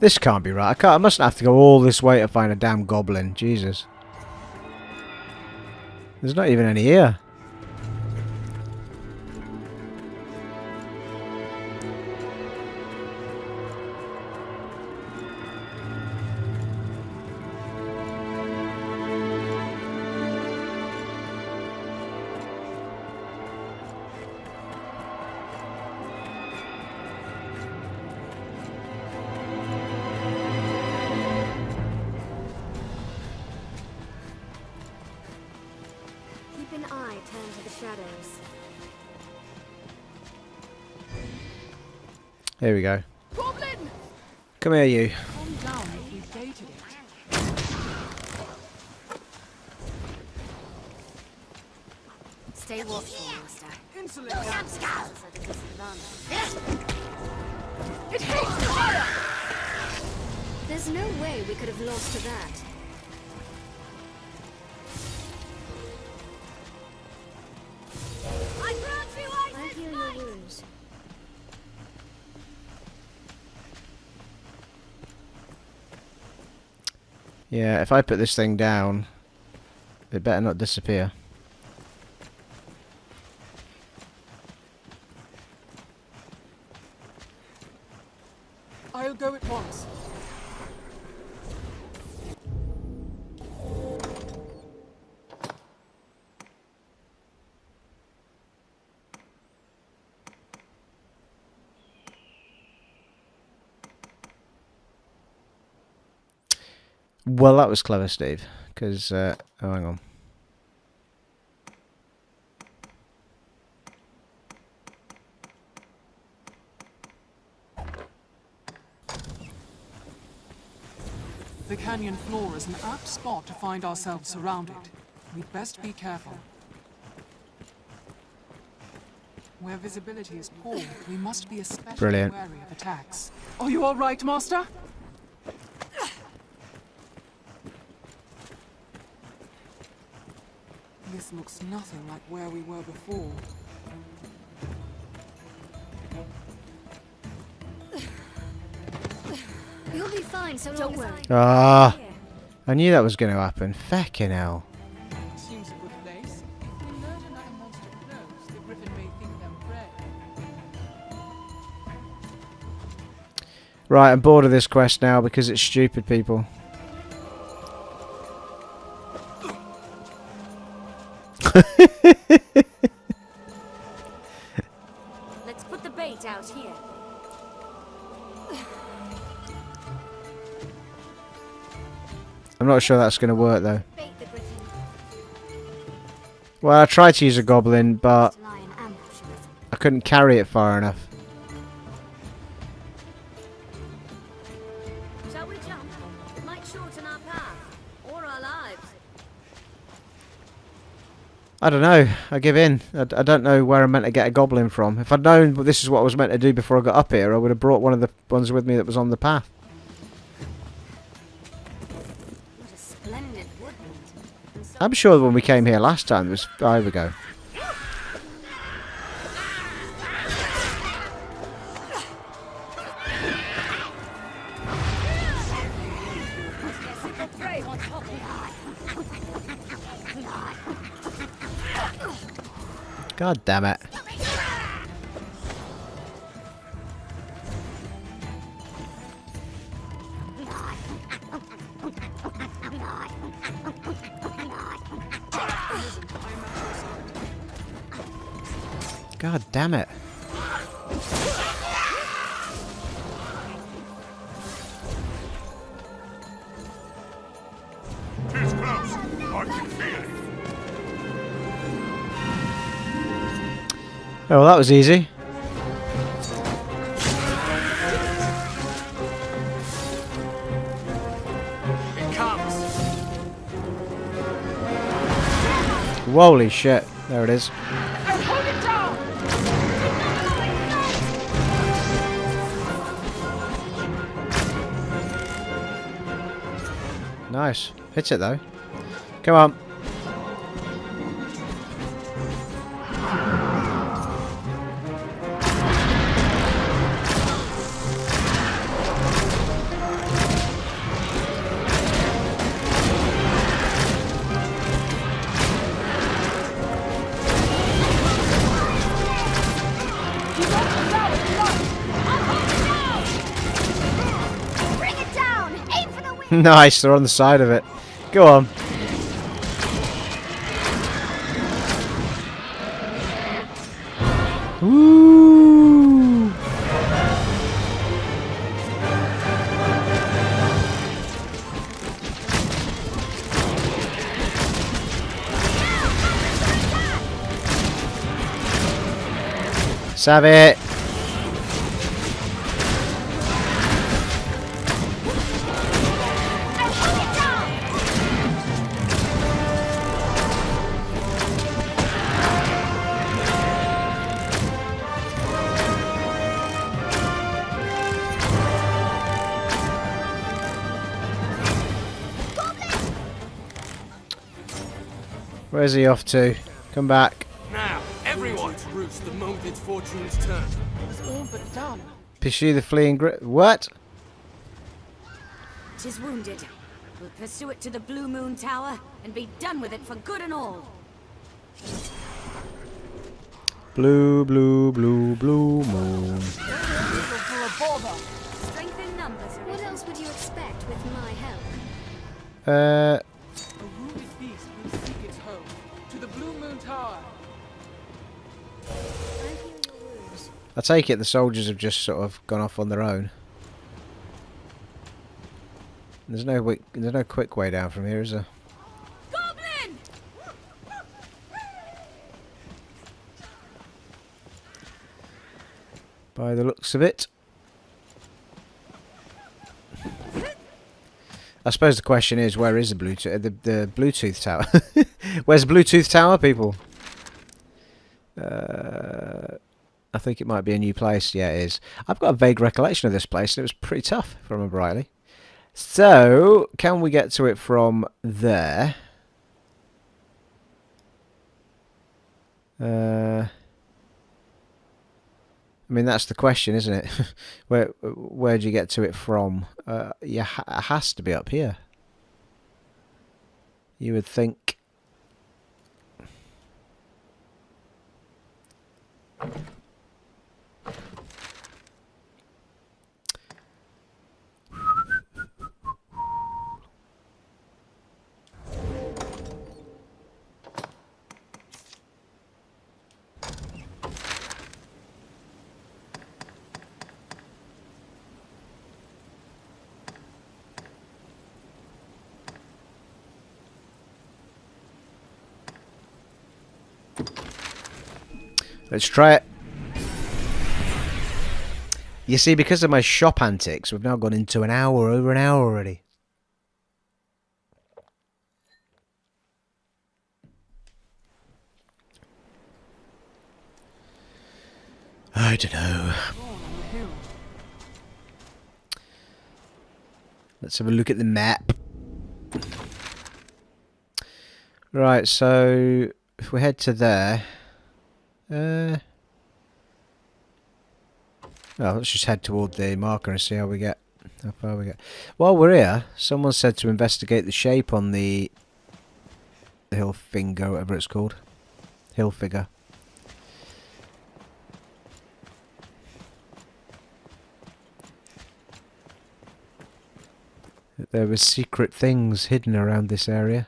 This can't be right. I mustn't have to go all this way to find a damn goblin. Jesus. There's not even any here. Keep an eye turned to the shadows. Here we go. Goblin! Come here, you. Calm down if we've baited it. Stay watchful, Master. Insolent! Scouts at a disadvantage. It hates fire! There's no way we could have lost to that. I'll heal your wounds. Yeah, if I put this thing down, it better not disappear. I'll go at once. Well, that was clever, Steve. Because, oh, hang on. The canyon floor is an apt spot to find ourselves surrounded. We'd best be careful. Where visibility is poor, we must be especially Brilliant. wary of attacks. Are you all right, Master? This looks nothing like where we were before. You'll be fine, so long as Ah, I knew that was going to happen. Feckin' hell. Seems a good place. If we learn another monster close, the griffin may think them prey. Right, I'm bored of this quest now because it's stupid, people. Let's put the bait out here. I'm not sure that's going to work, though. bait the griffin. Well, I tried to use a goblin, but Lie in ambush with them. I couldn't carry it far enough. Shall we jump? It might shorten our path. Or our lives. I don't know. I give in. I don't know where I'm meant to get a goblin from. If I'd known this is what I was meant to do before I got up here, I would have brought one of the ones with me that was on the path. What a splendid woodland. And so I'm sure when we came here last time, there was... Oh, here we go. God damn it. God damn it. It's close. I can feel it. Oh, well, that was easy. It comes. Holy shit. There it is. Nice. Hit it though. Come on. Nice, they're on the side of it. Go on. Woo! Stab it. Where's he off to? Come back. Now, everyone! Roots the moment its fortune's turn. It's all but done. Pursue the fleeing What? 'Tis wounded. We'll pursue it to the Blue Moon Tower and be done with it for good and all. Blue, blue, blue, blue moon. Strength in numbers. What else would you expect with my help? A wounded beast will seek its home to the Blue Moon Tower. I take it the soldiers have just sort of gone off on their own. There's no quick way down from here, is there? Goblin! By the looks of it. I suppose the question is, where is the Bluetooth tower? Where's the Bluetooth tower, people? I think it might be a new place. Yeah, it is. I've got a vague recollection of this place, and it was pretty tough, if I remember rightly. So, can we get to it from there? I mean, that's the question, isn't it? Where do you get to it from? It has to be up here. You would think. Let's try it. You see, because of my shop antics, we've now gone into over an hour already. I don't know. Let's have a look at the map. Right, so if we head to there... well, let's just head toward the marker and see how far we get. While we're here, someone said to investigate the shape on the hill finger, whatever it's called. Hill figure. There were secret things hidden around this area.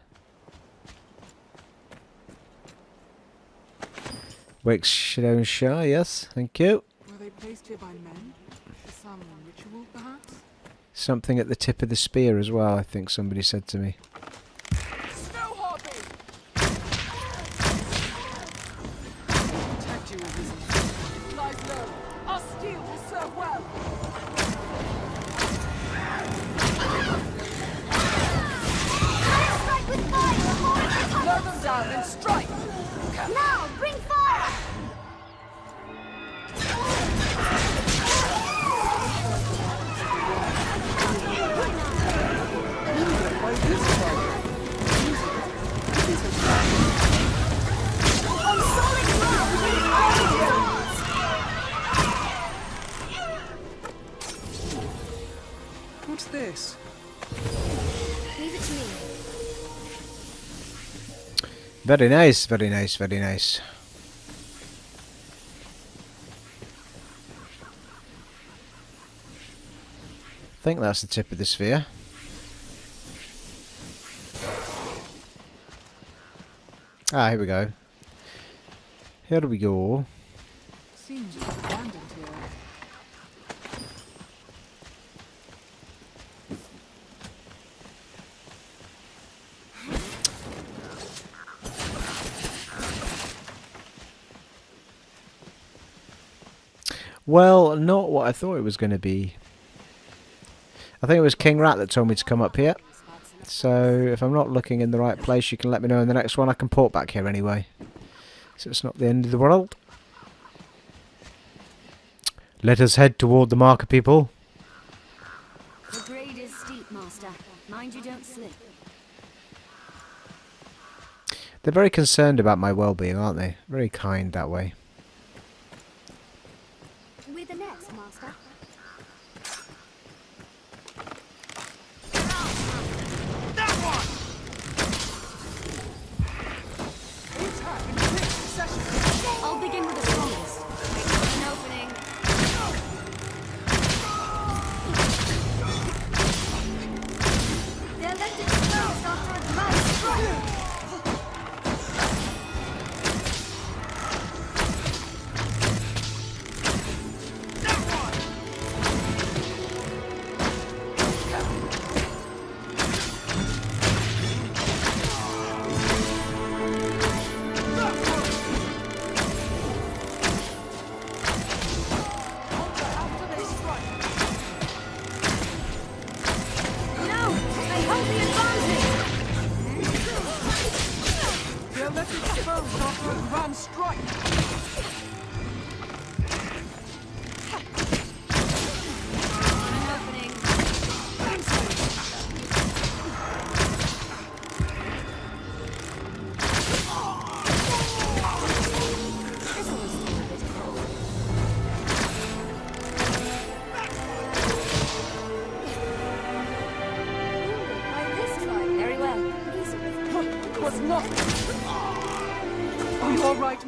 Wakeshire Shire, yes, thank you. Were they placed here by men? For some ritual, perhaps? Something at the tip of the spear as well, I think somebody said to me. Snow Harpy! Protect you, Arisen. Lies low. Our steel will serve well. Strike with fire! Blow them down and strike! Now, bring fire! By this Very nice, very nice, very nice. I think that's the tip of the sphere. Ah, here we go. Here we go. Seems abandoned here. Well, not what I thought it was going to be. I think it was King Rat that told me to come up here. So if I'm not looking in the right place, you can let me know in the next one. I can port back here anyway. So it's not the end of the world. Let us head toward the marker, people. The grade is steep, Master. Mind you don't slip. They're very concerned about my well-being, aren't they? Very kind that way. With the next, Master. I'll begin with the strongest. An opening. They're left exposed after a grand strike.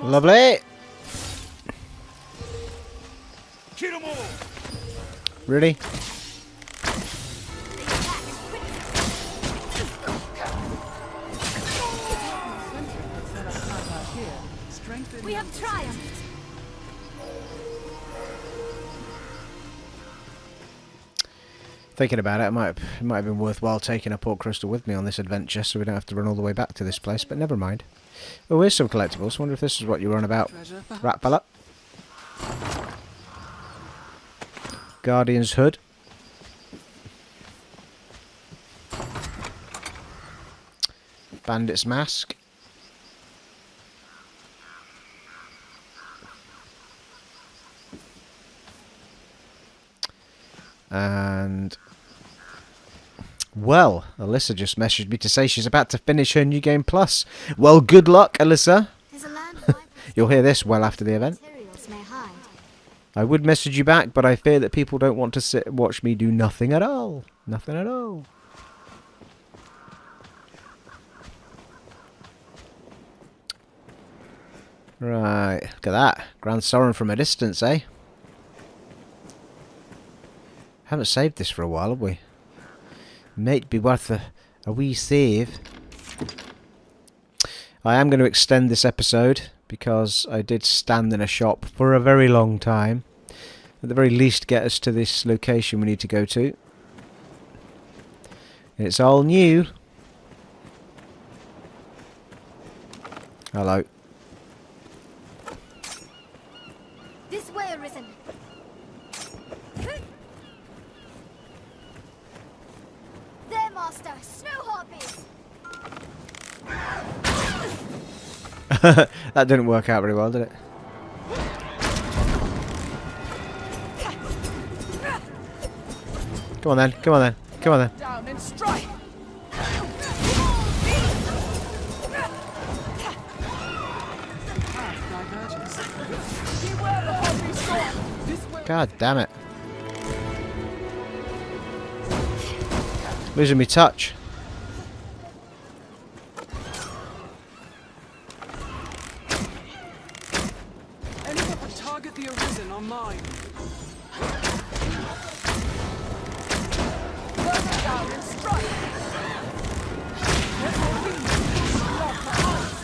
Lovely. Really? We have triumphed. Thinking about it, it might have been worthwhile taking a port crystal with me on this adventure, so we don't have to run all the way back to this place. But never mind. Oh, here's some collectibles. Wonder if this is what you were on about, rat fella. Guardian's hood. Bandit's mask. And well, Alyssa just messaged me to say she's about to finish her New Game Plus. Well, good luck, Alyssa. You'll hear this well after the event. I would message you back, but I fear that people don't want to sit and watch me do nothing at all. Nothing at all. Right, look at that. Grand Sorin from a distance, eh? Haven't saved this for a while, have we? Might be worth a wee save. I am going to extend this episode because I did stand in a shop for a very long time. At the very least, get us to this location we need to go to. And it's all new. Hello. This way, Arisen. There, Master. Snow Harpies. That didn't work out very well, did it? Come on then, come on then, come on then. Down and strike. God damn it. Losing me touch. Arisen are mine. Burn it down and strike! Let your wings lock the eyes.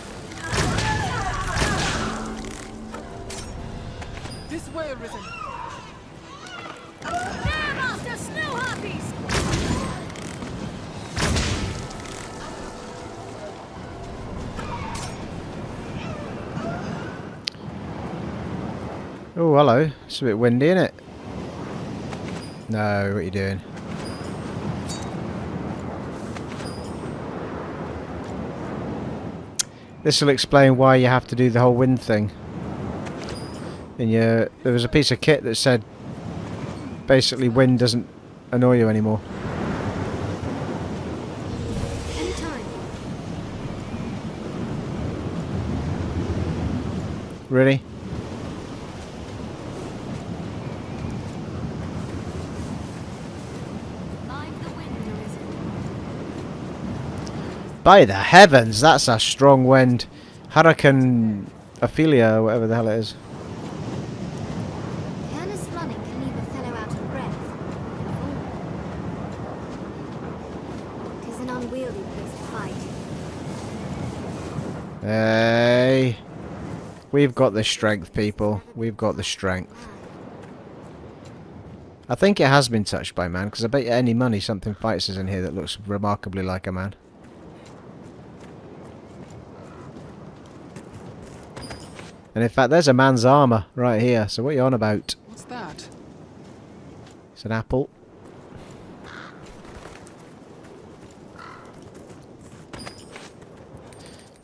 This way, Arisen. There, Master! Snow Harpies! Oh, hello. It's a bit windy, isn't it? No, what are you doing? This will explain why you have to do the whole wind thing. There was a piece of kit that said basically wind doesn't annoy you anymore. Anytime. Really? Mind the wind, Arisen. By the heavens, that's a strong wind. Hurricane Ophelia, or whatever the hell it is. Careless running can leave a fellow out of breath. It is an unwieldy place to fight. Hey. We've got the strength, people. We've got the strength. I think it has been touched by man, because I bet you any money something fights us in here that looks remarkably like a man. And in fact, there's a man's armour right here, so what are you on about? What's that? It's an apple.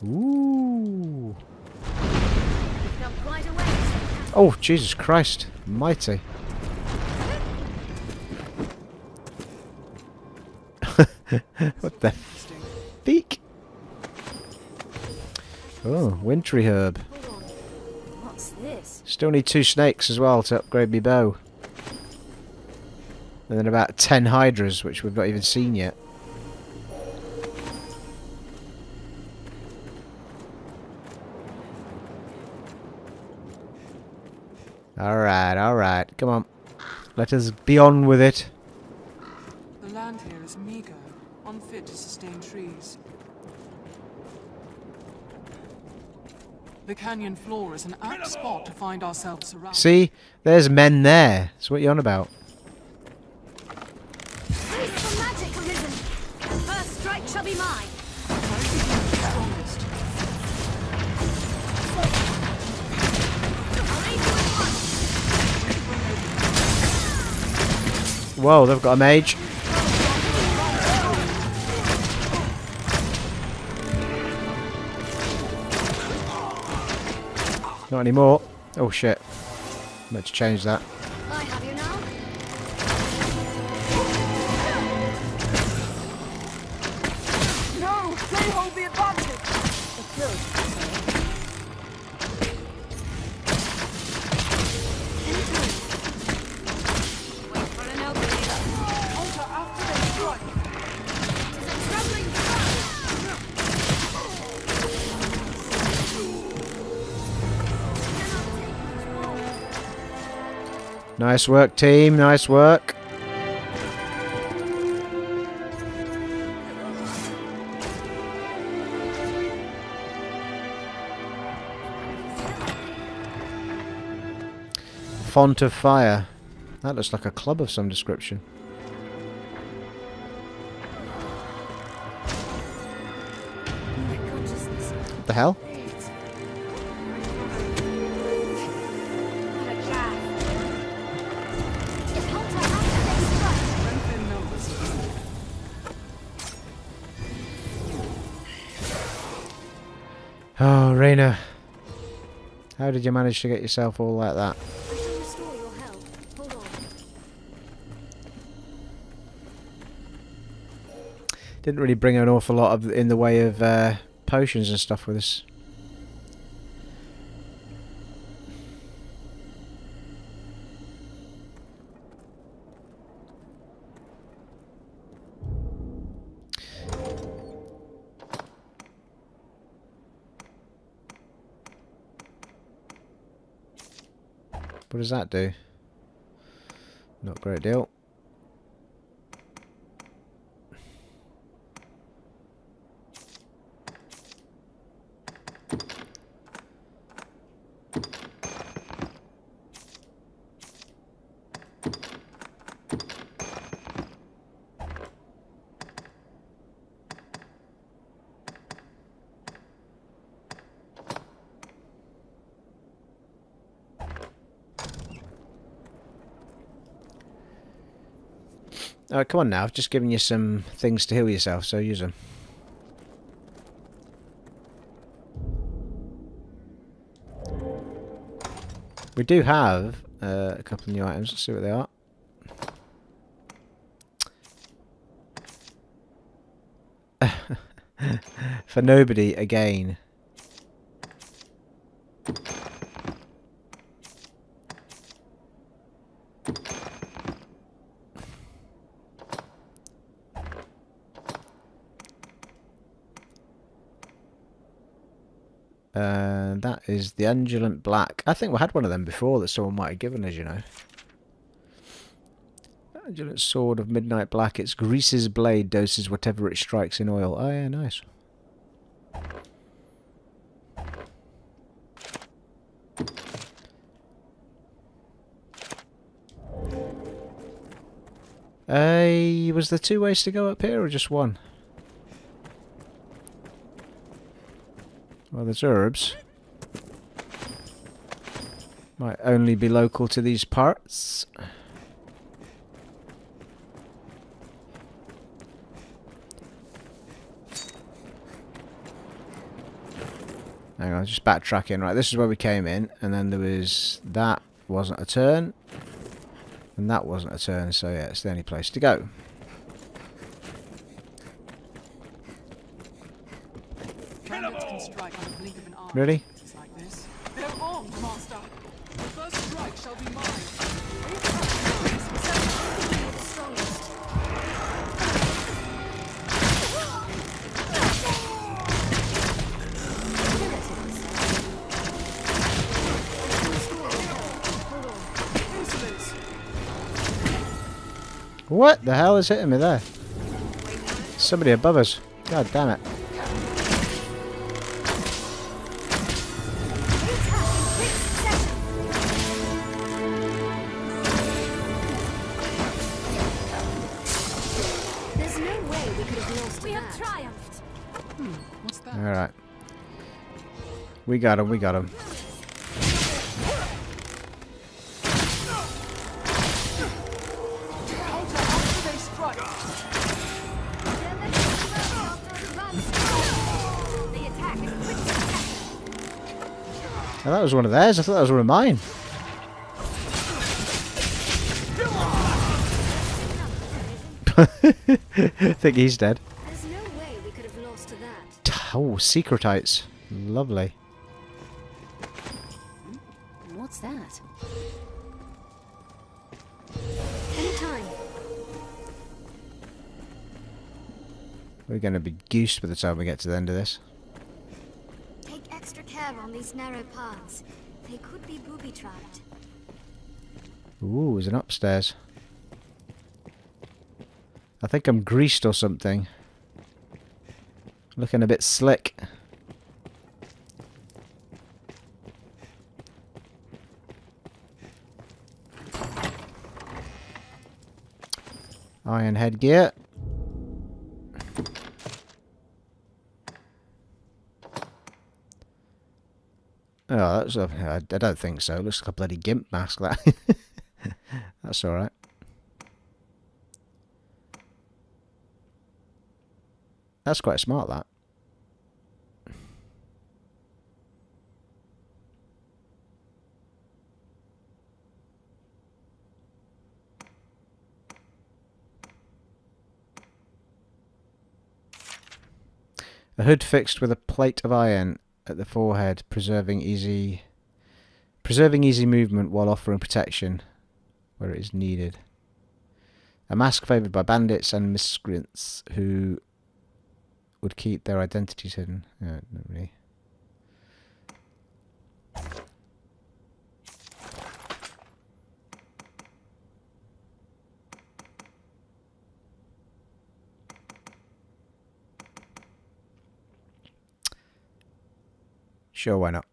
Ooh. We've come quite a ways. Oh, Jesus Christ. Mighty. What the feek? Oh, wintry herb. Hold on. What's this? Still need 2 snakes as well to upgrade my bow. And then about 10 hydras, which we've not even seen yet. Alright, come on. Let us be on with it. The land here is meager, unfit to sustain trees. The canyon floor is an apt spot to find ourselves surrounded. See? There's men there. That's what you're on about. Use the magic, Arisen! The first strike shall be mine! Try to be the strongest. I'll aid you at once! Whoa, they've got a mage. Not anymore. Oh shit. Let's change that. I have you now. No! They hold the advantage! Wait for an opening. Alter after they strike! It is a trembling throw! Nice work, team. Nice work. Font of Fire. That looks like a club of some description. My consciousness. What the hell? Fades. What a gaff. If Hunter after they strike. Strength in numbers. Oh, Raina. How did you manage to get yourself all like that? I shall restore your health. Hold on. Didn't really bring an awful lot of in the way of potions and stuff with us. What What does that do? Not a great deal. Alright, come on now. I've just given you some things to heal yourself, so use them. We do have a couple of new items. Let's see what they are. For nobody, again. That is the Undulant Black. I think we had one of them before that someone might have given us, you know. Undulant Sword of Midnight Black. Its greases blade doses whatever it strikes in oil. Oh yeah, nice. Was there 2 ways to go up here or just one? Well, there's herbs. Might only be local to these parts. Hang on, just backtracking. Right, this is where we came in, and then there was... that wasn't a turn. And that wasn't a turn, so yeah, it's the only place to go. Bandits can strike on the blink of an eye. Really? It's like this. They're armed, Master. The first strike shall be mine. What the hell is hitting me there? Somebody above us. God damn it. There's no way we could have lost. We have triumphed. What's that? Alright. We got him, we got him. Oh, that was one of theirs. I thought that was one of mine. I think he's dead. There's no way we could have lost to that. Oh, secretites. Lovely. What's that? Anytime. We're going to be goosed by the time we get to the end of this. Take extra care on these narrow paths. They could be booby-trapped. Ooh, there's an upstairs. I think I'm greased or something. Looking a bit slick. Iron headgear. Oh, that's I don't think so. It looks like a bloody gimp mask, that. That's alright. That's quite smart, that. A hood fixed with a plate of iron at the forehead, preserving easy movement while offering protection where it is needed. A mask favoured by bandits and miscreants who would keep their identities hidden. Yeah, not really. Sure, why not?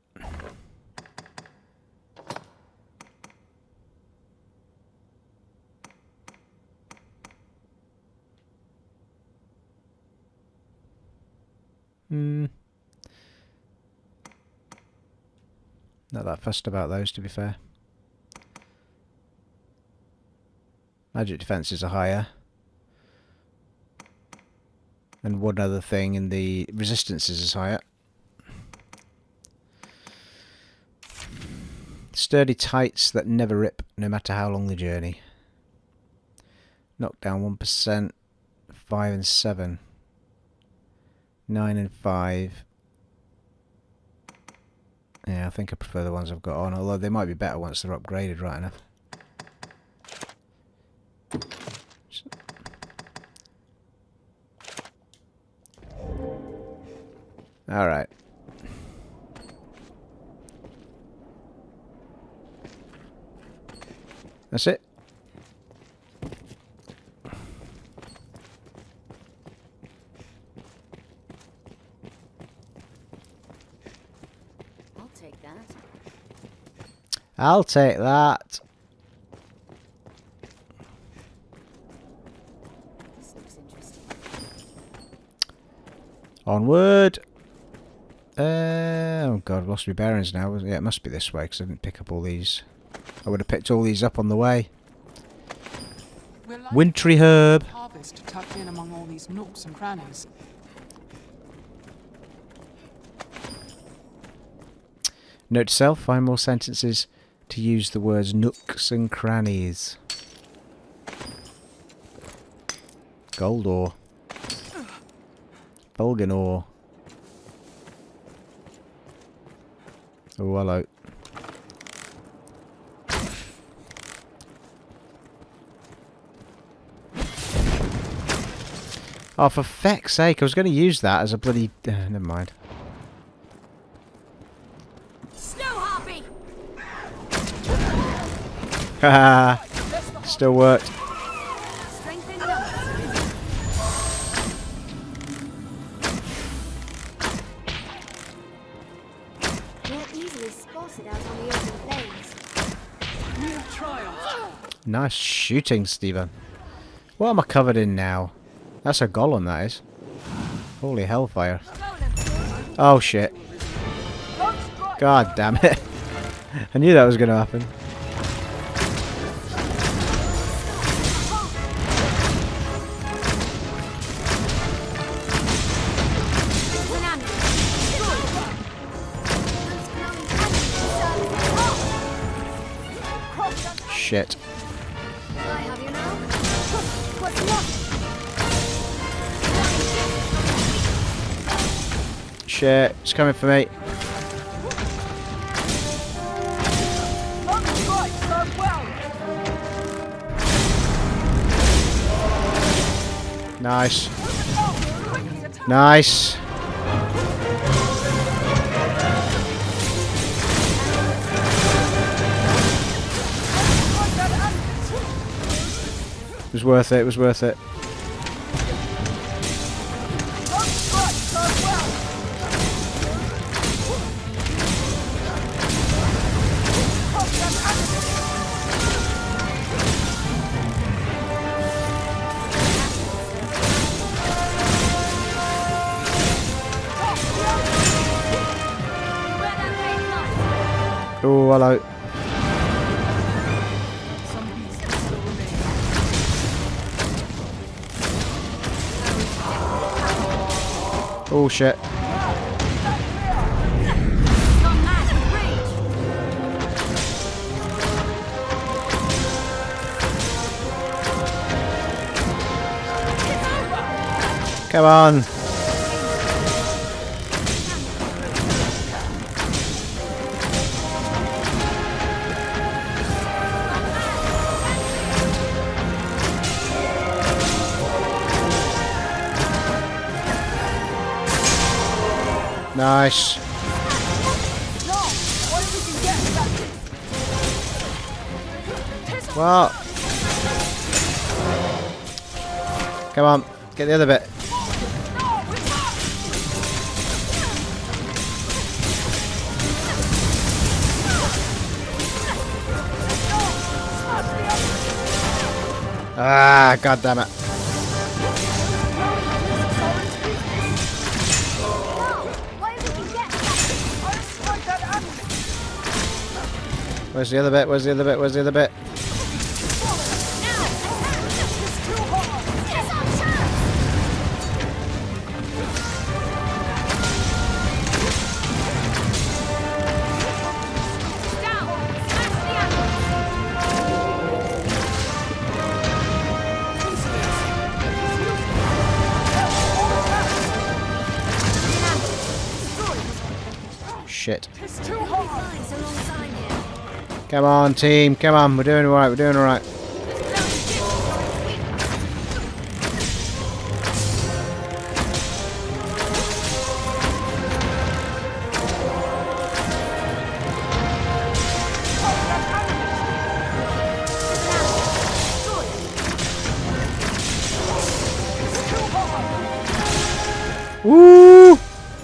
Not that fussed about those, to be fair. Magic defences are higher. And one other thing, and the resistances is higher. Sturdy tights that never rip, no matter how long the journey. Knockdown 1%, 5 and 7. 9 and 5. Yeah, I think I prefer the ones I've got on, although they might be better once they're upgraded right enough. Alright. That's it. I'll take that. I'll take that. This looks interesting. Onward. Oh god, I've lost my bearings now. Yeah, it must be this way because I didn't pick up all these. I would have picked all these up on the way. We're like Wintry herb. harvest tucked in among all these nooks and crannies. Note to self, find more sentences to use the words nooks and crannies. Gold ore. Vulcan ore. Oh, hello. Oh, for feck's sake, I was going to use that as a bloody... never mind. Snow Harpy! Haha! Still worked. Strength in numbers. They're easily spotted out on the open plains. We have triumphed. Nice shooting, Stephen. What am I covered in now? That's a Golum, that is. Holy hellfire. Oh shit. God damn it. I knew that was going to happen. Shit. I have you now. What's left? Shit, it's coming for me. Nice. Nice. It was worth it, it was worth it. Oh, hello. Some beasts still remain. Oh shit. Come on. Nice. Well. Come on, get the other bit. Ah, god damn it. Where's the other bit? Where's the other bit? Where's the other bit? Shit. Come on, team. Come on. We're doing alright. We're doing alright. Woo!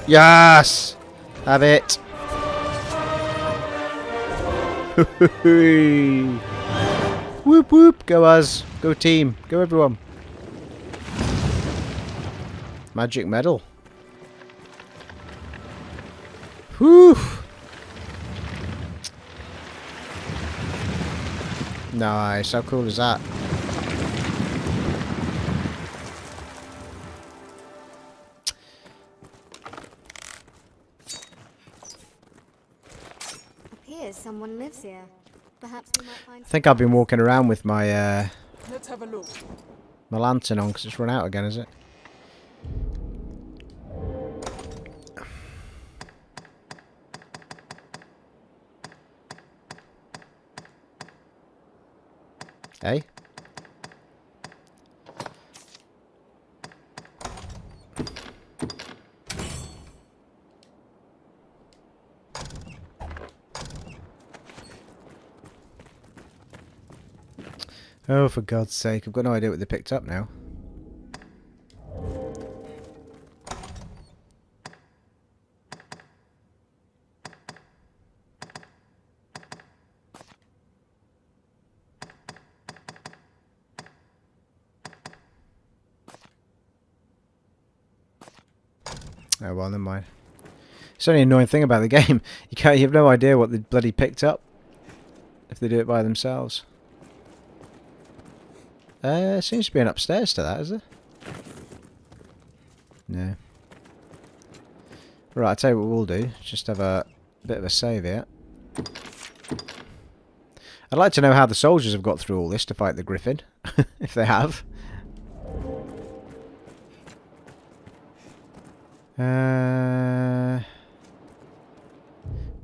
Yes! Have it. Whoop whoop. Go us. Go team. Go everyone. Magic medal. Whew. Nice. How cool is that? Someone lives here. Perhaps we might find. I think I've been walking around with my Let's have a look. my lantern on because it's run out again, is it? Hey? Oh, for God's sake, I've got no idea what they picked up now. Oh well, never mind. It's the only annoying thing about the game. You have no idea what they bloody picked up if they do it by themselves. Seems to be an upstairs to that, is there? No. Right, I'll tell you what we'll do. Just have a bit of a save here. I'd like to know how the soldiers have got through all this to fight the Griffin. If they have.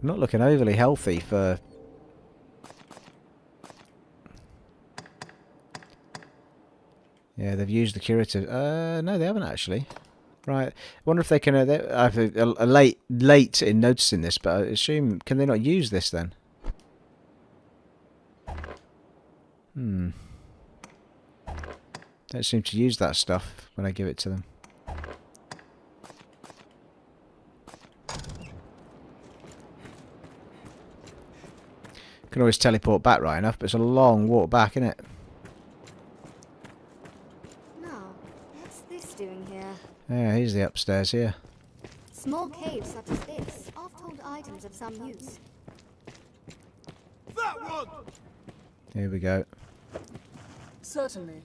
Not looking overly healthy for... Yeah, they've used the curative. No, they haven't actually. Right. I wonder if they can... I'm late in noticing this, but I assume... Can they not use this then? Don't seem to use that stuff when I give it to them. Can always teleport back right enough, but it's a long walk back, isn't it? Yeah, here's the upstairs here. Small caves such as this oft hold items of some use. That one! Here we go. Certainly.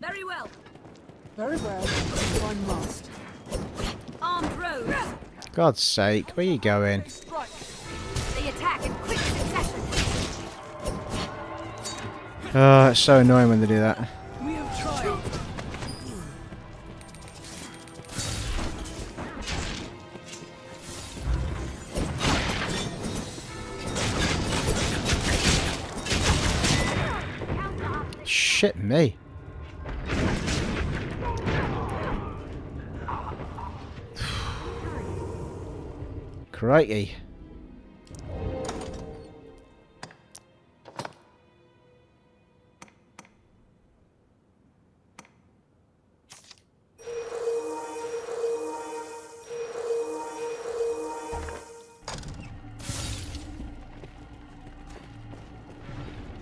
Very well. Very well. One must. Armed road. God's sake, where are you going? They attack in quick succession. Oh, it's so annoying when they do that. We have tried. Shit me. Crikey.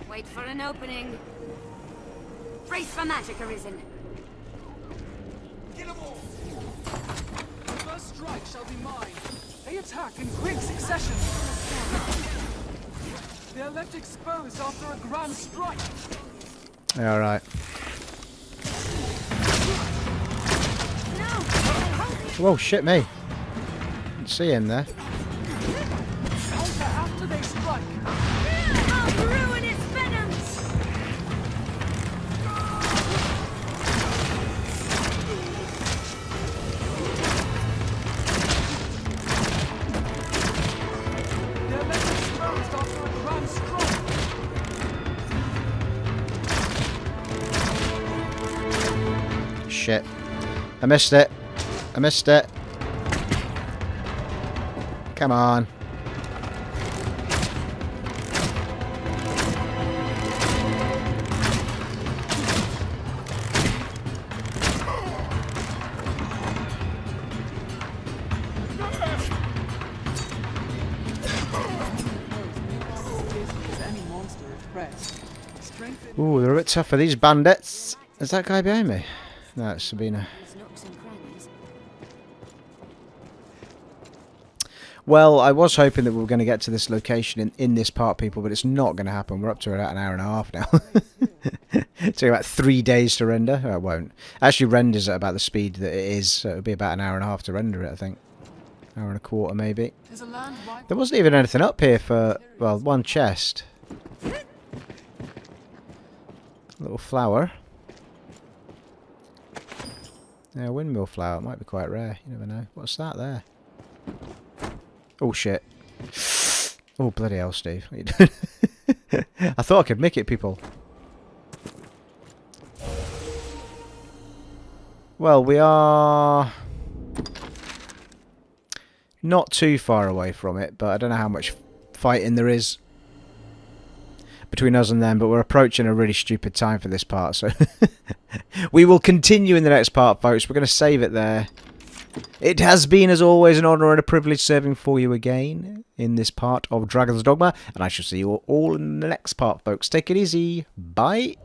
Wait for an opening. Brace for magic, Arisen. The first strike shall be mine. They attack in quick succession. They are left exposed after a grand strike. Yeah, alright. Whoa, shit me. Didn't see him there. Counter after they strike. I'll ruin its venoms! They're left exposed after a grand strike. Shit. I missed it. I missed it. Come on. Ooh, they're a bit tougher, these bandits. Is that guy behind me? No, it's Sabina. Well, I was hoping that we were going to get to this location in this part, people, but it's not going to happen. We're up to about an hour and a half now. It took about 3 days to render. Oh, it won't. It actually renders at about the speed that it is, so it'll be about an hour and a half to render it, I think. Hour and a quarter, maybe. There wasn't even anything up here for, well, one chest. Little flower. Yeah, windmill flower. It might be quite rare. You never know. What's that there? Oh, shit. Oh, bloody hell, Steve. What are you doing? I thought I could make it, people. Well, we are not too far away from it, but I don't know how much fighting there is between us and them, but we're approaching a really stupid time for this part, so we will continue in the next part, folks. We're going to save it there. It has been, as always, an honour and a privilege serving for you again in this part of Dragon's Dogma, and I shall see you all in the next part, folks. Take it easy. Bye.